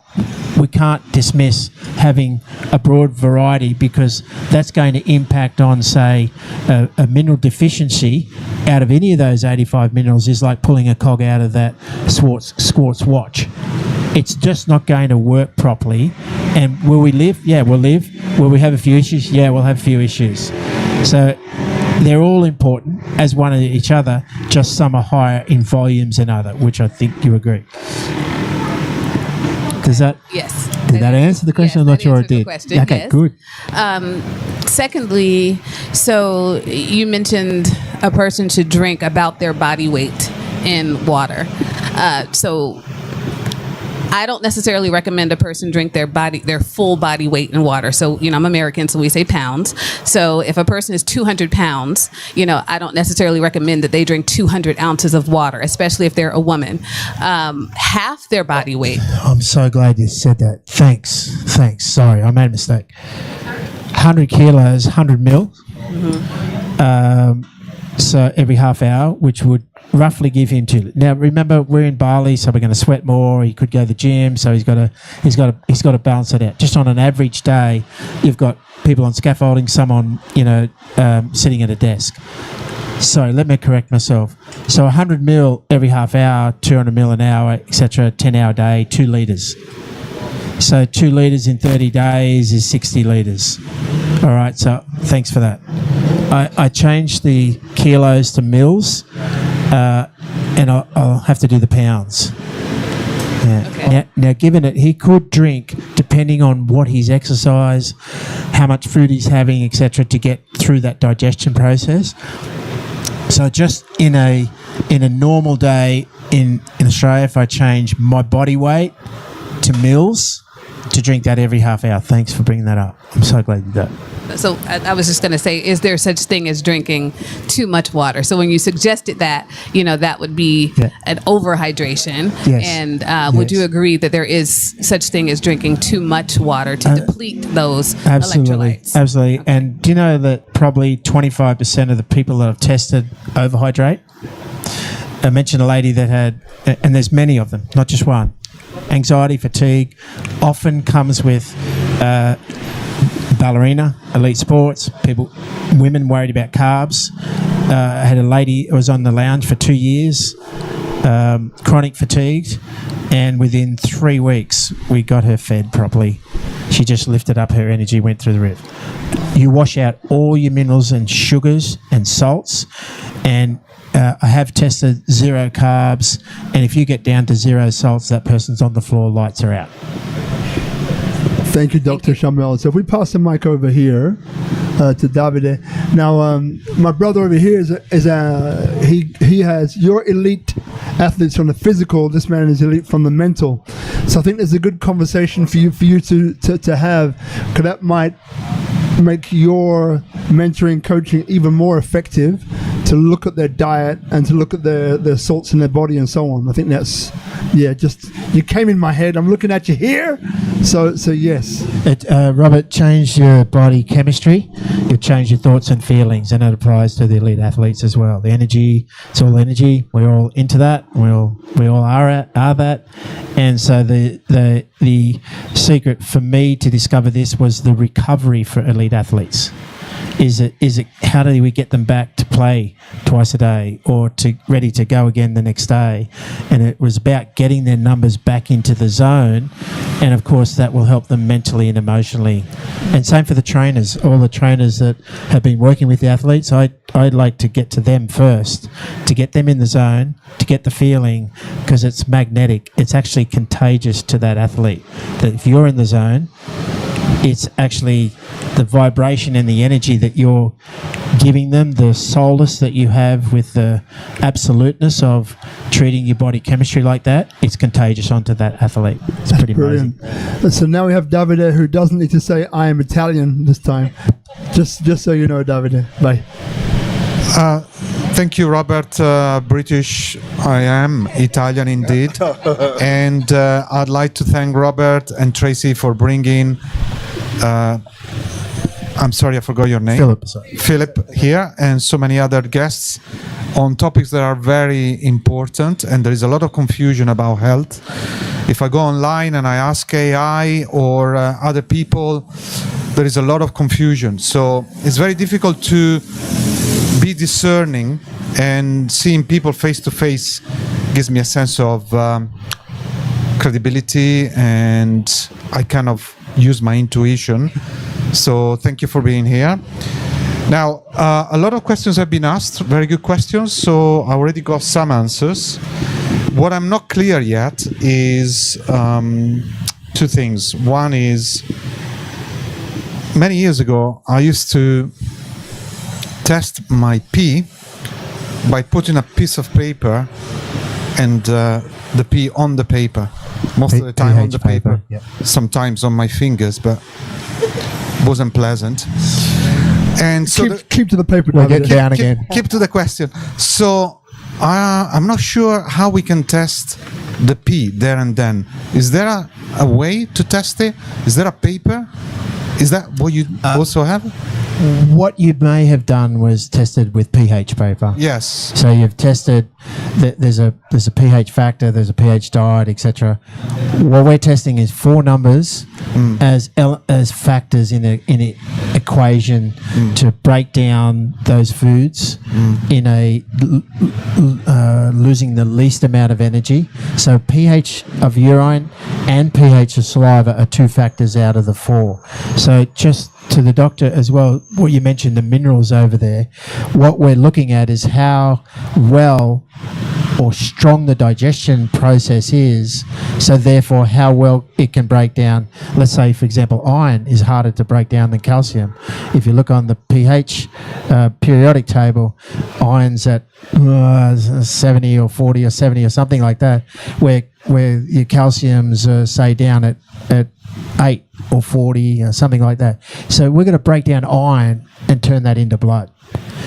we can't dismiss having a broad variety, because that's going to impact on, say, a mineral deficiency out of any of those 85 minerals is like pulling a cog out of that Swartz watch. It's just not going to work properly. And will we live? Yeah, we'll live. Will we have a few issues? Yeah, we'll have a few issues. So they're all important as one of each other, just some are higher in volumes than other, which I think you agree. Does that? Yes. Did that answer the question? Yes, I'm not that sure it answered the did. question, Okay, yes. good. Secondly, so you mentioned a person should drink about their body weight in water. So I don't necessarily recommend a person drink their full body weight in water. So, I'm American, so we say pounds. So if a person is 200 pounds, I don't necessarily recommend that they drink 200 ounces of water, especially if they're a woman. Half their body weight. I'm so glad you said that. Thanks. Sorry, I made a mistake. 100 kilos, 100 mil. Mm-hmm. So every half hour, which would roughly give him 2. Now remember, we're in Bali, so we're going to sweat more. He could go to the gym, so he's got to balance it out. Just on an average day, you've got people on scaffolding, some on sitting at a desk. Sorry, let me correct myself. So 100 mil every half hour, 200 mil an hour, etc. 10-hour day, 2 litres. So 2 litres in 30 days is 60 litres. All right, so thanks for that. I changed the kilos to mils, and I'll have to do the pounds. Yeah. Okay. Now, given it, he could drink, depending on what his exercise, how much food he's having, etc., to get through that digestion process. So just in a normal day in Australia, if I change my body weight to mils, to drink that every half hour. Thanks for bringing that up. I'm so glad you did that. So I was just going to say, is there such thing as drinking too much water? So when you suggested that, that would be an overhydration. Yes. And would you agree that there is such thing as drinking too much water to deplete those electrolytes? Absolutely. Okay. And do you know that probably 25% of the people that I've tested overhydrate? I mentioned a lady that had, and there's many of them, not just one, anxiety, fatigue, often comes with ballerina, elite sports, women worried about carbs. I had a lady who was on the lounge for 2 years, chronic fatigued, and within 3 weeks we got her fed properly. She just lifted up, her energy went through the roof. You wash out all your minerals and sugars and salts, and I have tested 0 carbs, and if you get down to 0 salts, that person's on the floor, lights are out. Thank you, Dr. Shamel. So if we pass the mic over here to Davide. Now, my brother over here he has your elite athletes from the physical. This man is elite from the mental. So I think there's a good conversation for you to have, because that might make your mentoring, coaching even more effective, to look at their diet and to look at their salts in their body and so on. I think that's, you came in my head. I'm looking at you here. So yes. Robert, change your body chemistry. You change your thoughts and feelings, and it applies to the elite athletes as well. The energy, it's all energy. We're all into that. We all are that. And so the secret for me to discover this was the recovery for elite athletes. Is it how do we get them back to play twice a day or ready to go again the next day? And it was about getting their numbers back into the zone, and of course that will help them mentally and emotionally. And same for the trainers, all the trainers that have been working with the athletes. I'd like to get to them first, to get them in the zone, to get the feeling, because it's magnetic. It's actually contagious to that athlete. That if you're in the zone, it's actually the vibration and the energy that you're giving them the solace that you have with the absoluteness of treating your body chemistry like that, it's contagious onto that athlete. It's pretty Brilliant. amazing. So now we have Davide, who doesn't need to say I am Italian this time. Just so you know, Davide. Bye. Thank you, Robert. British, I am Italian indeed. And I'd like to thank Robert and Tracy for bringing, I'm sorry, I forgot your name. Phillip, sorry. Phillip here and so many other guests on topics that are very important, and there is a lot of confusion about health. If I go online and I ask AI or other people, there is a lot of confusion. So it's very difficult to be discerning, and seeing people face to face gives me a sense of credibility, and I kind of use my intuition. So thank you for being here. Now, a lot of questions have been asked, very good questions, so I already got some answers. What I'm not clear yet is two things. One is, many years ago, I used to test my pee by putting a piece of paper and the pee on the paper. Most of the time on the paper. Yep. Sometimes on my fingers, but wasn't pleasant. And so Keep to the paper, We'll Davide. get down again. keep to the question. So I'm not sure how we can test the pee there and then. Is there a way to test it? Is there a paper? Is that what you also have? What you may have done was tested with pH paper. Yes. So you've tested that there's a pH factor, there's a pH diet, etc. What we're testing is 4 numbers as factors in a equation to break down those foods in a losing the least amount of energy. So pH of urine and pH of saliva are 2 factors out of the 4. So just to the doctor as well, what you mentioned, the minerals over there, what we're looking at is how well or strong the digestion process is, so therefore how well it can break down. Let's say, for example, iron is harder to break down than calcium. If you look on the pH periodic table, iron's at 70 or 40 or 70 or something like that, where your calcium's say down at 8 or 40 or something like that. So we're going to break down iron and turn that into blood.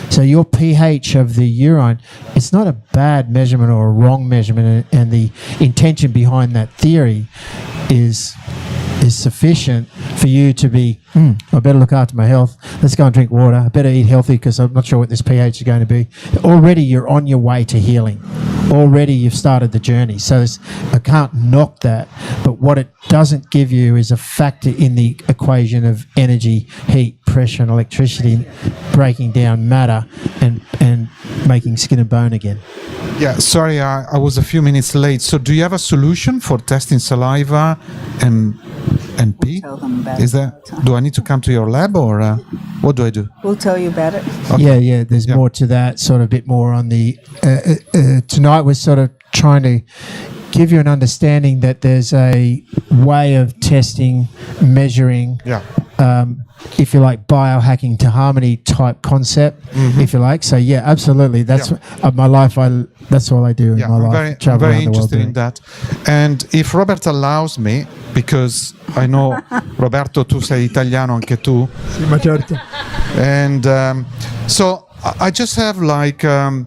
So your pH of the urine, it's not a bad measurement or a wrong measurement, and the intention behind that theory is sufficient for you to be, I better look after my health. Let's go and drink water. I better eat healthy because I'm not sure what this pH is going to be. Already you're on your way to healing. Already you've started the journey. So I can't knock that. But what it doesn't give you is a factor in the equation of energy, heat, pressure and electricity breaking down matter and making skin and bone again. Yeah, sorry, I was a few minutes late. So do you have a solution for testing saliva and pee? Tell them about Is it. that, do I need to come to your lab, or what do I do? We'll tell you about it. Okay. Yeah, there's Yeah. more to that, sort of a bit more on the... tonight we're sort of trying to give you an understanding that there's a way of testing, measuring, Yeah. if you like, biohacking to harmony type concept, if you like. So yeah, absolutely. That's my life. That's all I do in Yeah, my I'm life. very, travel very around the world interested in doing. that. And if Robert allows me, because I know, Roberto, tu sei italiano anche tu. Sì, ma certo. And so I just have like a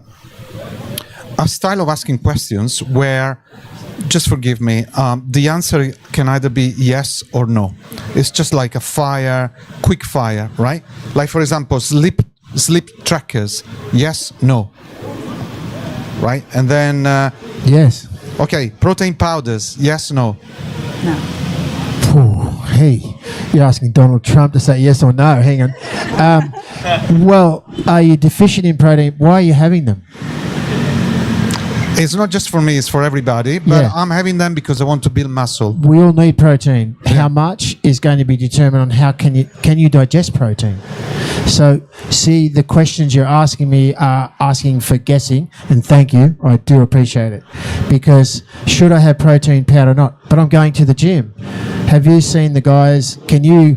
style of asking questions where, just forgive me, the answer can either be yes or no. It's just like a fire, quick fire, right? Like, for example, sleep trackers, yes, no. Right? And then, Yes. okay, protein powders, yes, no. No. Ooh, hey, you're asking Donald Trump to say yes or no. Hang on. Well, are you deficient in protein? Why are you having them? It's not just for me, it's for everybody, but Yeah. I'm having them because I want to build muscle. We all need protein. How much is going to be determined on how can you digest protein. So, see, the questions you're asking me are asking for guessing, and thank you, I do appreciate it. Because should I have protein powder or not? But I'm going to the gym. Have you seen the guys? Can you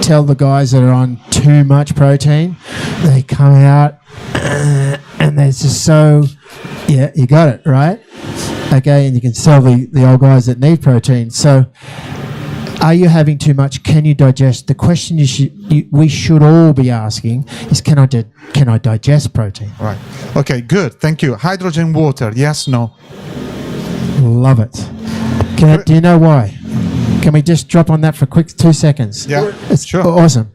tell the guys that are on too much protein, they come out and they're just so, yeah, you got it, right? Okay, and you can tell the old guys that need protein. So, are you having too much? Can you digest? The question we should all be asking is, can I digest protein? Right. Okay, good. Thank you. Hydrogen, water, yes, no? Love it. Do you know why? Can we just drop on that for a quick 2 seconds? Yeah, it's sure. Awesome.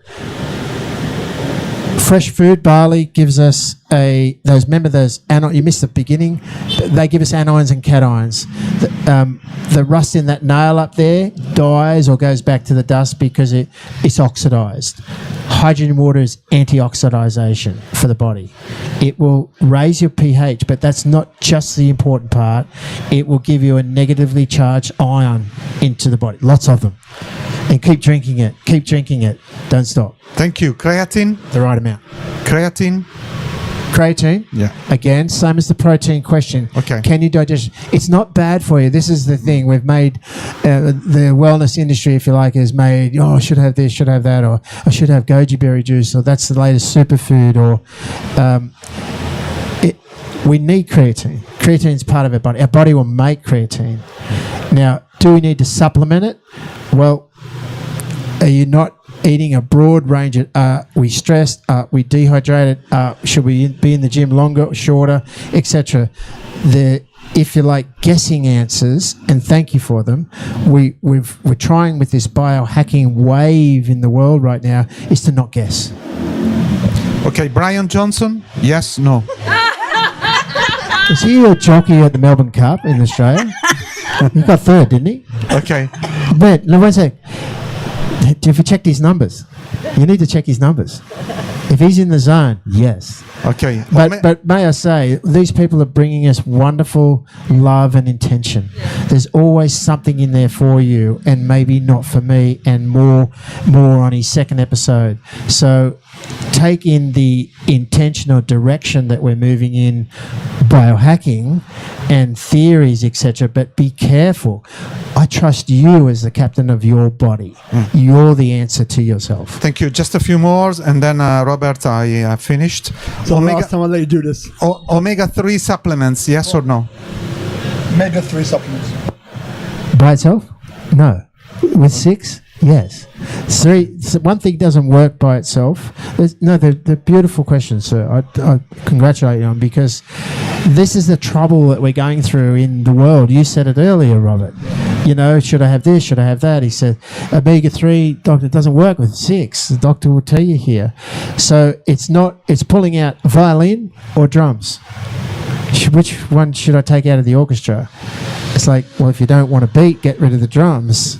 Fresh food, Bali gives us remember those anions, you missed the beginning, they give us anions and cations. The rust in that nail up there dies or goes back to the dust because it's oxidized. Hydrogen water is antioxidization for the body. It will raise your pH, but that's not just the important part. It will give you a negatively charged ion into the body, lots of them. And keep drinking it, don't stop. Thank you. Creatine? The right amount. Creatine? Yeah. Again, same as the protein question. Okay. Can you digest? It's not bad for you. This is the thing. We've made the wellness industry, if you like, has made, I should have this, should have that, or I should have goji berry juice, or that's the latest superfood, or we need creatine. Creatine's part of our body. Our body will make creatine. Now, do we need to supplement it? Well, are you not eating a broad range of, we stressed, we dehydrated, should we be in the gym longer or shorter, etc. If you like guessing answers, and thank you for them, we're trying with this biohacking wave in the world right now is to not guess. Okay, Brian Johnson, yes, no? Was he a jockey at the Melbourne Cup in Australia? He got third, didn't he? Okay. But, no, one sec. Have you checked his numbers? You need to check his numbers. If he's in the zone, yes. Okay. But may I say, these people are bringing us wonderful love and intention. There's always something in there for you, and maybe not for me, and more on his second episode. So take in the intentional direction that we're moving in biohacking and theories, etc. But be careful. I trust you as the captain of your body. You're the answer to yourself. Thank you. Just a few more, and then Robert, I finished. So last time I'll let you do this. Omega-3 supplements, yes or no? Omega-3 supplements. By itself? No. With 6? Yes. 3. One thing doesn't work by itself. They're beautiful questions, sir. I congratulate you on, because this is the trouble that we're going through in the world. You said it earlier, Robert. You know, should I have this? Should I have that? He said, omega-3, doctor, doesn't work with 6. The doctor will tell you here. So it's pulling out violin or drums. Which one should I take out of the orchestra? It's like, well, if you don't want to beat, get rid of the drums.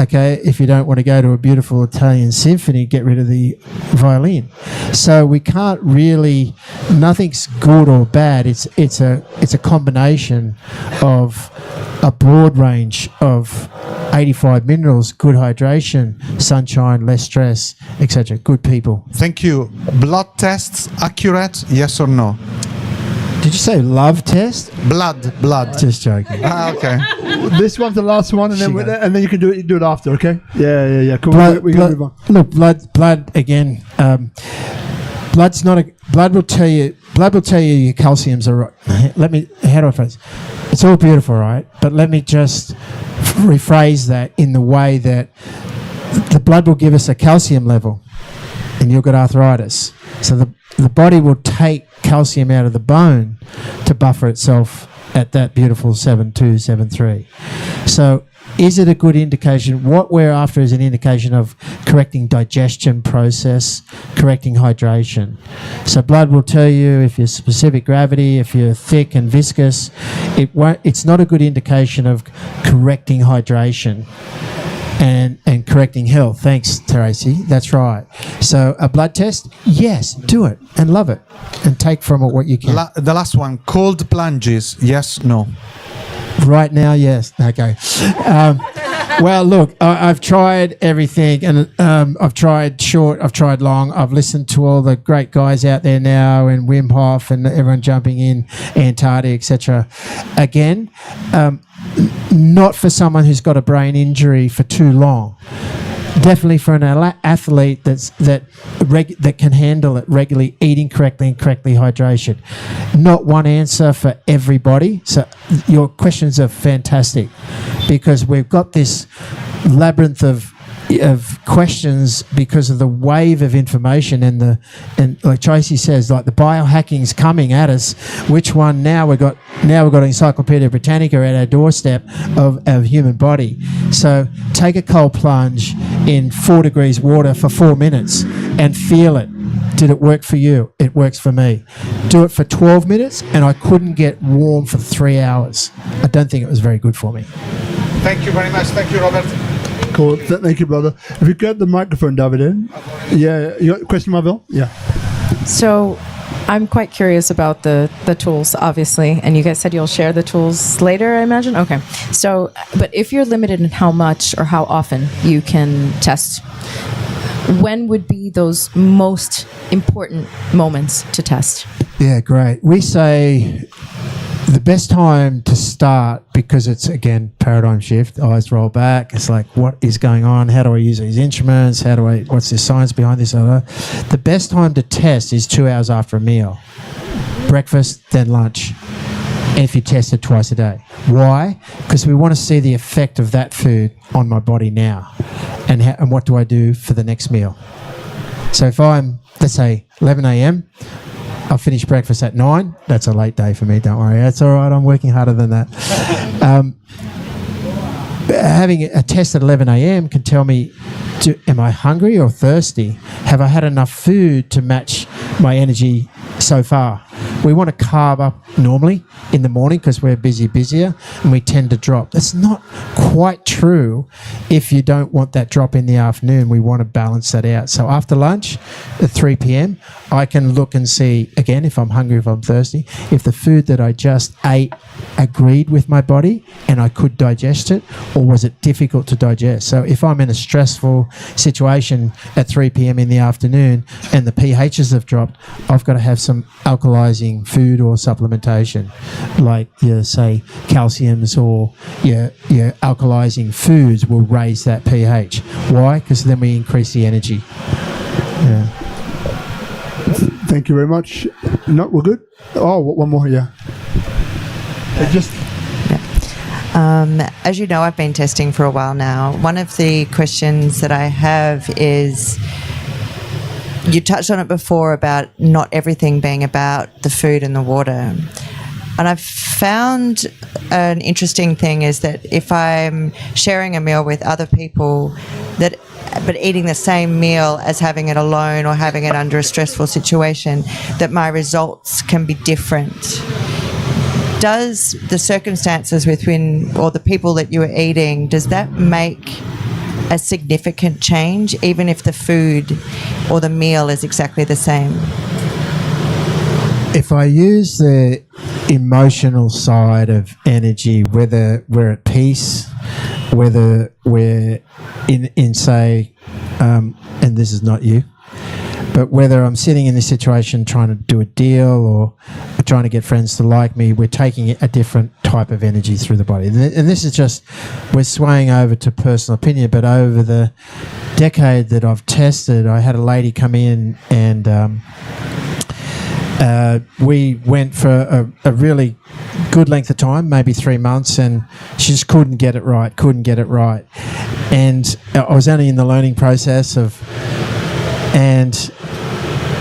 Okay, if you don't want to go to a beautiful Italian symphony, get rid of the violin. So we can't really, nothing's good or bad. It's a combination of a broad range of 85 minerals, good hydration, sunshine, less stress, etc. Good people. Thank you. Blood tests accurate, yes or no? Did you say love test? Blood. Just joking. Okay. This one's the last one, and then you can do it after, okay? Yeah. Cool. We can move on. Look, blood again. Blood will tell you your calciums are right. How do I phrase? It's all beautiful, right? But let me just rephrase that in the way that the blood will give us a calcium level, and you've got arthritis. So the body will take calcium out of the bone to buffer itself at that beautiful 7.2, 7.3. So is it a good indication? What we're after is an indication of correcting digestion process, correcting hydration. So blood will tell you if you're specific gravity, if you're thick and viscous. It's not a good indication of correcting hydration and correcting health. Thanks, Tracy. That's right. So a blood test, yes, do it and love it and take from it what you can. The last one, cold plunges, yes, no? Right now, yes. Okay. Well, look, I've tried everything, and I've tried short, I've tried long. I've listened to all the great guys out there now, and Wim Hof, and everyone jumping in, Antarctica, etc. Again, not for someone who's got a brain injury for too long. definitely for an athlete that can handle it regularly, eating correctly and correctly hydration. Not one answer for everybody. So your questions are fantastic, because we've got this labyrinth of questions because of the wave of information and like Tracy says, like the biohacking's coming at us. Which one now? We've got Encyclopedia Britannica at our doorstep of human body. So take a cold plunge in 4 degrees water for 4 minutes and feel it. Did it work for you? It works for me. Do it for 12 minutes and I couldn't get warm for 3 hours. I don't think it was very good for me. Thank you very much. Thank you, Robert. Cool. Thank you, brother. If you get the microphone, David. Yeah. You got a question, Marvel? Yeah. So I'm quite curious about the tools, obviously, and you guys said you'll share the tools later, I imagine? Okay. So, but if you're limited in how much or how often you can test, when would be those most important moments to test? Yeah, great. We say the best time to start, because it's, again, paradigm shift, eyes roll back. It's like, what is going on? How do I use these instruments? What's the science behind this? The best time to test is 2 hours after a meal. Breakfast, then lunch. If you test it twice a day. Why? Because we want to see the effect of that food on my body now. And what do I do for the next meal? So if I'm, let's say, 11 a.m., I'll finish breakfast at 9. That's a late day for me, don't worry. That's all right, I'm working harder than that. Having a test at 11 a.m. can tell me, am I hungry or thirsty? Have I had enough food to match my energy so far? We want to carb up normally in the morning because we're busier, and we tend to drop. That's not quite true if you don't want that drop in the afternoon. We want to balance that out. So after lunch at 3 p.m, I can look and see, again, if I'm hungry, if I'm thirsty, if the food that I just ate agreed with my body and I could digest it, or was it difficult to digest? So if I'm in a stressful situation at 3 p.m. in the afternoon and the pHs have dropped, I've got to have some alkalizing food or supplementation, like say calciums, or your alkalizing foods will raise that pH. Why? Because then we increase the energy. Yeah. Thank you very much. No, we're good. Oh, one more. Yeah. As you know, I've been testing for a while now. One of the questions that I have is, you touched on it before about not everything being about the food and the water. And I've found an interesting thing is that if I'm sharing a meal with other people, but eating the same meal as having it alone or having it under a stressful situation, that my results can be different. Does the circumstances within, or the people that you are eating, does that make a significant change, even if the food or the meal is exactly the same? If I use the emotional side of energy, whether we're at peace, whether we're in say, and this is not you, but whether I'm sitting in this situation trying to do a deal or trying to get friends to like me, we're taking a different type of energy through the body. And this is just, we're swaying over to personal opinion, but over the decade that I've tested, I had a lady come in and we went for a really good length of time, maybe 3 months, and she just couldn't get it right. And I was only in the learning process and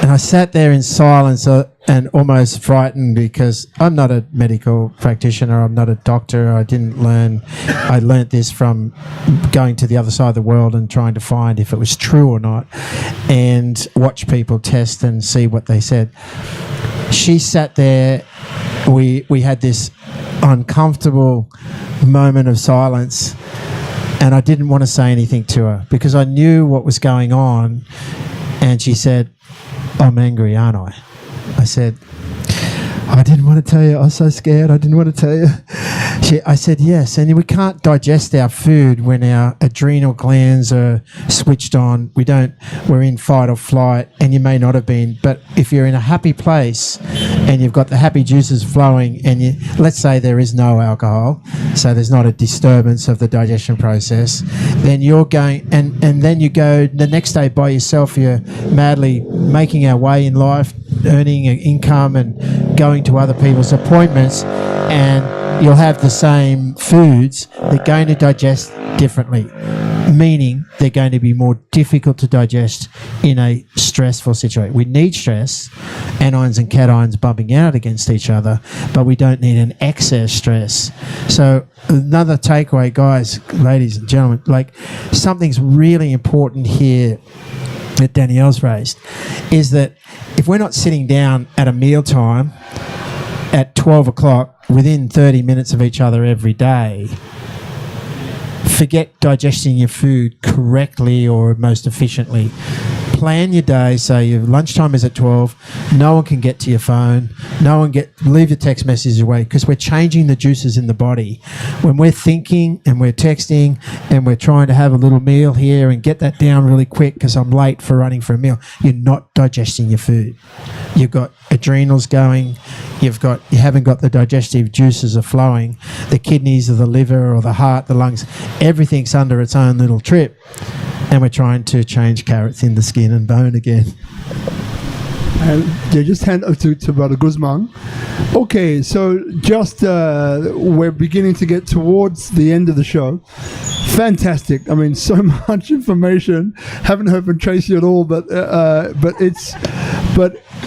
I sat there in silence and almost frightened, because I'm not a medical practitioner, I'm not a doctor, I learnt this from going to the other side of the world and trying to find if it was true or not, and watch people test and see what they said. She sat there, we had this uncomfortable moment of silence, and I didn't want to say anything to her because I knew what was going on. And she said, "I'm angry, aren't I?" I said, "I didn't want to tell you. I was so scared. I didn't want to tell you." I said, yes. And we can't digest our food when our adrenal glands are switched on. We're in fight or flight, and you may not have been. But if you're in a happy place and you've got the happy juices flowing, and let's say there is no alcohol, so there's not a disturbance of the digestion process, then you're going, and then you go the next day by yourself, you're madly making our way in life, earning an income and going to other people's appointments, and you'll have the same foods. They're going to digest differently, meaning they're going to be more difficult to digest in a stressful situation. We need stress, anions and cations bumping out against each other, but we don't need an excess stress. So another takeaway, guys, ladies and gentlemen, like something's really important here that Danielle's raised, is that if we're not sitting down at a mealtime at 12 o'clock within 30 minutes of each other every day, forget digesting your food correctly or most efficiently. Plan your day, so your lunchtime is at 12, no one can get to your phone, leave your text messages away, because we're changing the juices in the body. When we're thinking and we're texting and we're trying to have a little meal here and get that down really quick because I'm late for running for a meal, you're not digesting your food. You've got adrenals going, you haven't got the digestive juices are flowing, the kidneys or the liver or the heart, the lungs, everything's under its own little trip. And we're trying to change carrots into skin and bone again. And just hand over to Brother Guzman. Okay, so just we're beginning to get towards the end of the show. Fantastic. I mean, so much information. Haven't heard from Tracy at all, but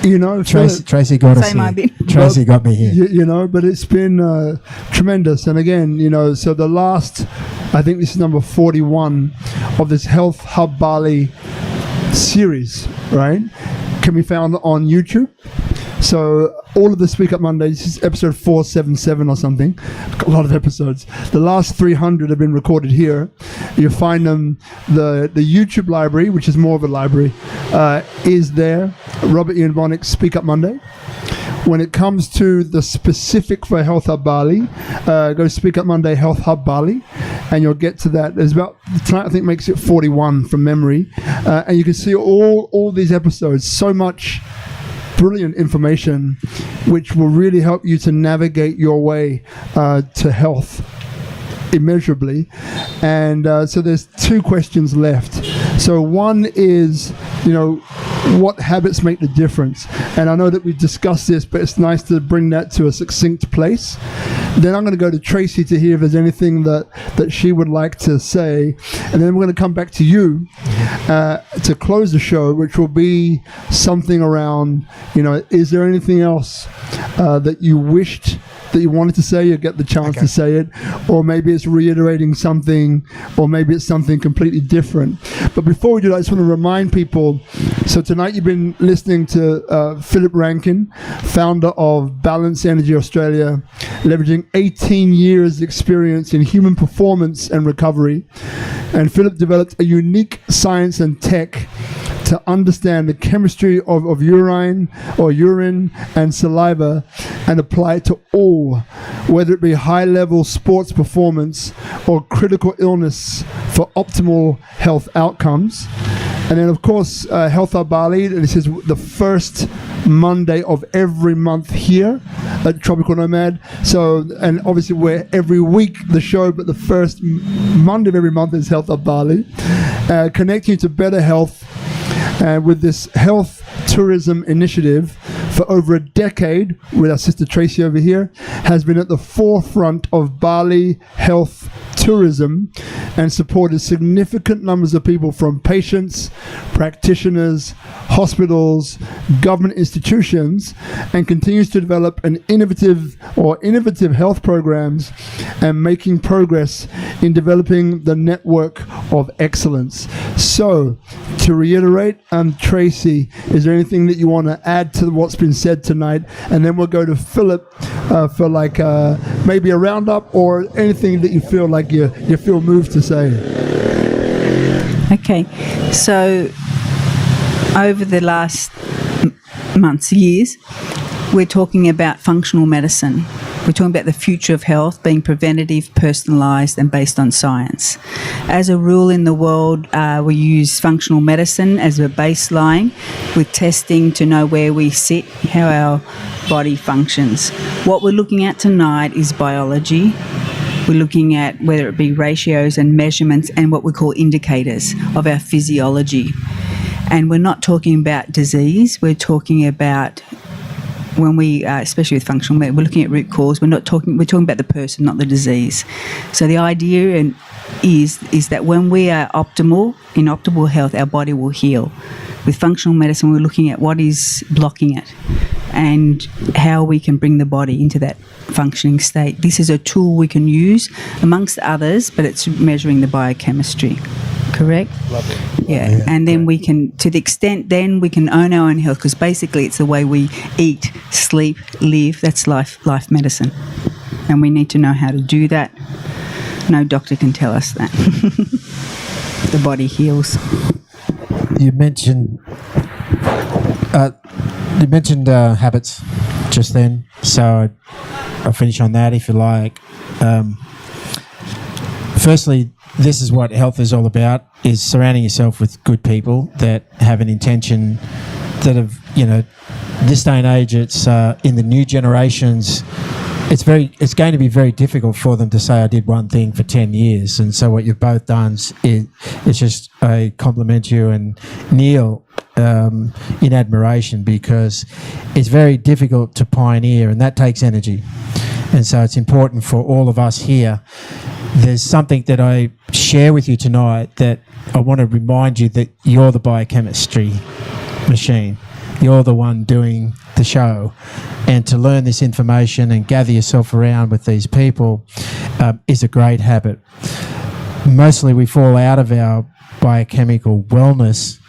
you know, Tracy got us here. Tracy got me here. You know, but it's been tremendous. And again, you know, so the last, I think this is number 41 of this Health Hub Bali series, right? Can be found on YouTube. So all of the Speak Up Mondays, this is episode 477 or something. A lot of episodes. The last 300 have been recorded here. You'll find them, the YouTube library, which is more of a library, is there. Robert Ian Bonnick, Speak Up Monday. When it comes to the specific for Health Hub Bali, go to Speak Up Monday Health Hub Bali, and you'll get to that. There's about, tonight I think makes it 41 from memory, and you can see all these episodes. So much brilliant information, which will really help you to navigate your way to health immeasurably. And so there's two questions left. So one is, you know, what habits make the difference? And I know that we've discussed this, but it's nice to bring that to a succinct place. Then I'm going to go to Tracy to hear if there's anything that she would like to say. And then we're going to come back to you to close the show, which will be something around, you know, is there anything else that you wished that you wanted to say? You get the chance to say it, or maybe it's reiterating something, or maybe it's something completely different. But before we do that, I just want to remind people, so tonight you've been listening to Phillip Rankin, founder of Balance Energy Australia, leveraging 18 years experience in human performance and recovery. And Phillip developed a unique science and tech to understand the chemistry of urine and saliva and apply it to all, whether it be high-level sports performance or critical illness for optimal health outcomes. And then, of course, Health Hub Bali, this is the first Monday of every month here at Tropical Nomad. So, and obviously we're every week the show, but the first Monday of every month is Health Hub Bali, connecting you to better health with this health tourism initiative for over a decade, with our sister Tracy over here, has been at the forefront of Bali health tourism and supported significant numbers of people, from patients, practitioners, hospitals, government institutions, and continues to develop an innovative health programs and making progress in developing the network of excellence. So, to reiterate, Tracy, is there anything that you want to add to what's been said tonight? And then we'll go to Phillip for like maybe a roundup or anything that you feel like you feel moved to say. Okay, so over the last months, years, we're talking about functional medicine. We're talking about the future of health being preventative, personalised and based on science. As a rule in the world, we use functional medicine as a baseline with testing to know where we sit, how our body functions. What we're looking at tonight is biology. We're looking at whether it be ratios and measurements and what we call indicators of our physiology. And we're not talking about disease, we're talking about when we, especially with functional medicine, we're looking at root cause. We're talking about the person, not the disease. So the idea is that when we are in optimal health, our body will heal. With functional medicine, we're looking at what is blocking it and how we can bring the body into that functioning state. This is a tool we can use amongst others, but it's measuring the biochemistry. Correct? Lovely. Yeah, and then we can, to the extent then we can own our own health, because basically it's the way we eat, sleep, live. That's life medicine. And we need to know how to do that. No doctor can tell us that. The body heals. You mentioned habits just then, so I'll finish on that if you like. Firstly, this is what health is all about, is surrounding yourself with good people that have an intention, that have, this day and age, it's in the new generations, it's going to be very difficult for them to say I did one thing for 10 years. And so what you've both done is just I compliment you and Neil in admiration, because it's very difficult to pioneer and that takes energy. And so it's important for all of us here. There's something that I share with you tonight that I want to remind you that you're the biochemistry machine. You're the one doing the show. And to learn this information and gather yourself around with these people is a great habit. Mostly we fall out of our biochemical wellness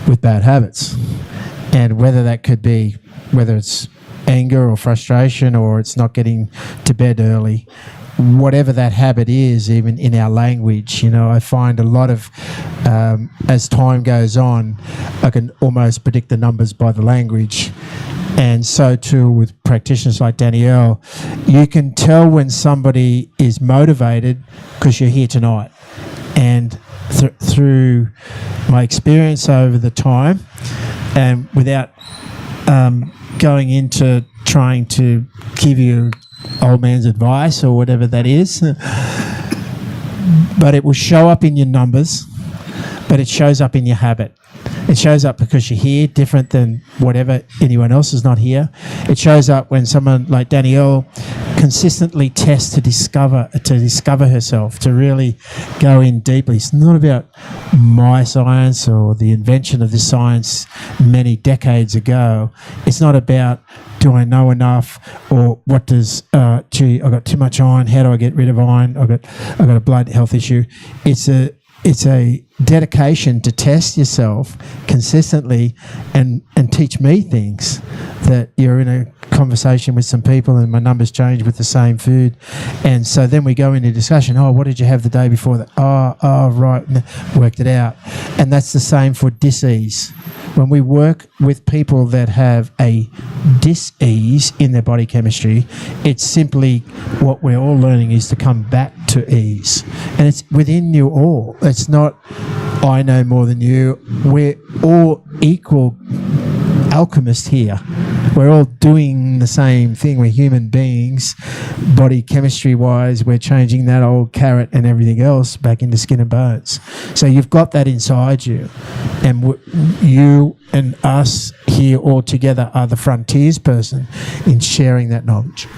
with bad habits. And whether it's anger or frustration, or it's not getting to bed early, whatever that habit is, even in our language, I find a lot of, as time goes on, I can almost predict the numbers by the language. And so too with practitioners like Danielle, you can tell when somebody is motivated because you're here tonight. And through my experience over the time, and without going into trying to give you old man's advice or whatever that is, but it will show up in your numbers, but it shows up in your habit. It shows up because you're here, different than whatever anyone else is not here. It shows up when someone like Danielle consistently tests to discover herself, to really go in deeply. It's not about my science or the invention of this science many decades ago. It's not about, do I know enough, or what does, I got too much iron, how do I get rid of iron? I got a blood health issue. It's a dedication to test yourself consistently and teach me things, that you're in a conversation with some people and my numbers change with the same food. And so then we go into discussion, what did you have the day before that? Oh, right, worked it out. And that's the same for dis-ease. When we work with people that have a dis-ease in their body chemistry, it's simply what we're all learning is to come back to ease. And it's within you all. It's not, I know more than you. We're all equal alchemists here. We're all doing the same thing. We're human beings. Body chemistry-wise, we're changing that old carrot and everything else back into skin and bones. So you've got that inside you. And you and us here all together are the frontiers person in sharing that knowledge.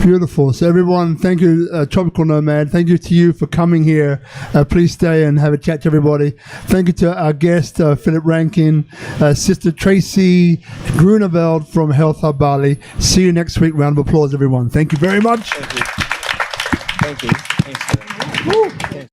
Beautiful. So everyone, thank you, Tropical Nomad. Thank you to you for coming here. Please stay and have a chat to everybody. Thank you to our guest, Phillip Rankin, Sister Tracy Grunewald from Health Hub Bali. See you next week. Round of applause, everyone. Thank you very much. Thank you. Thank you. Thanks for that.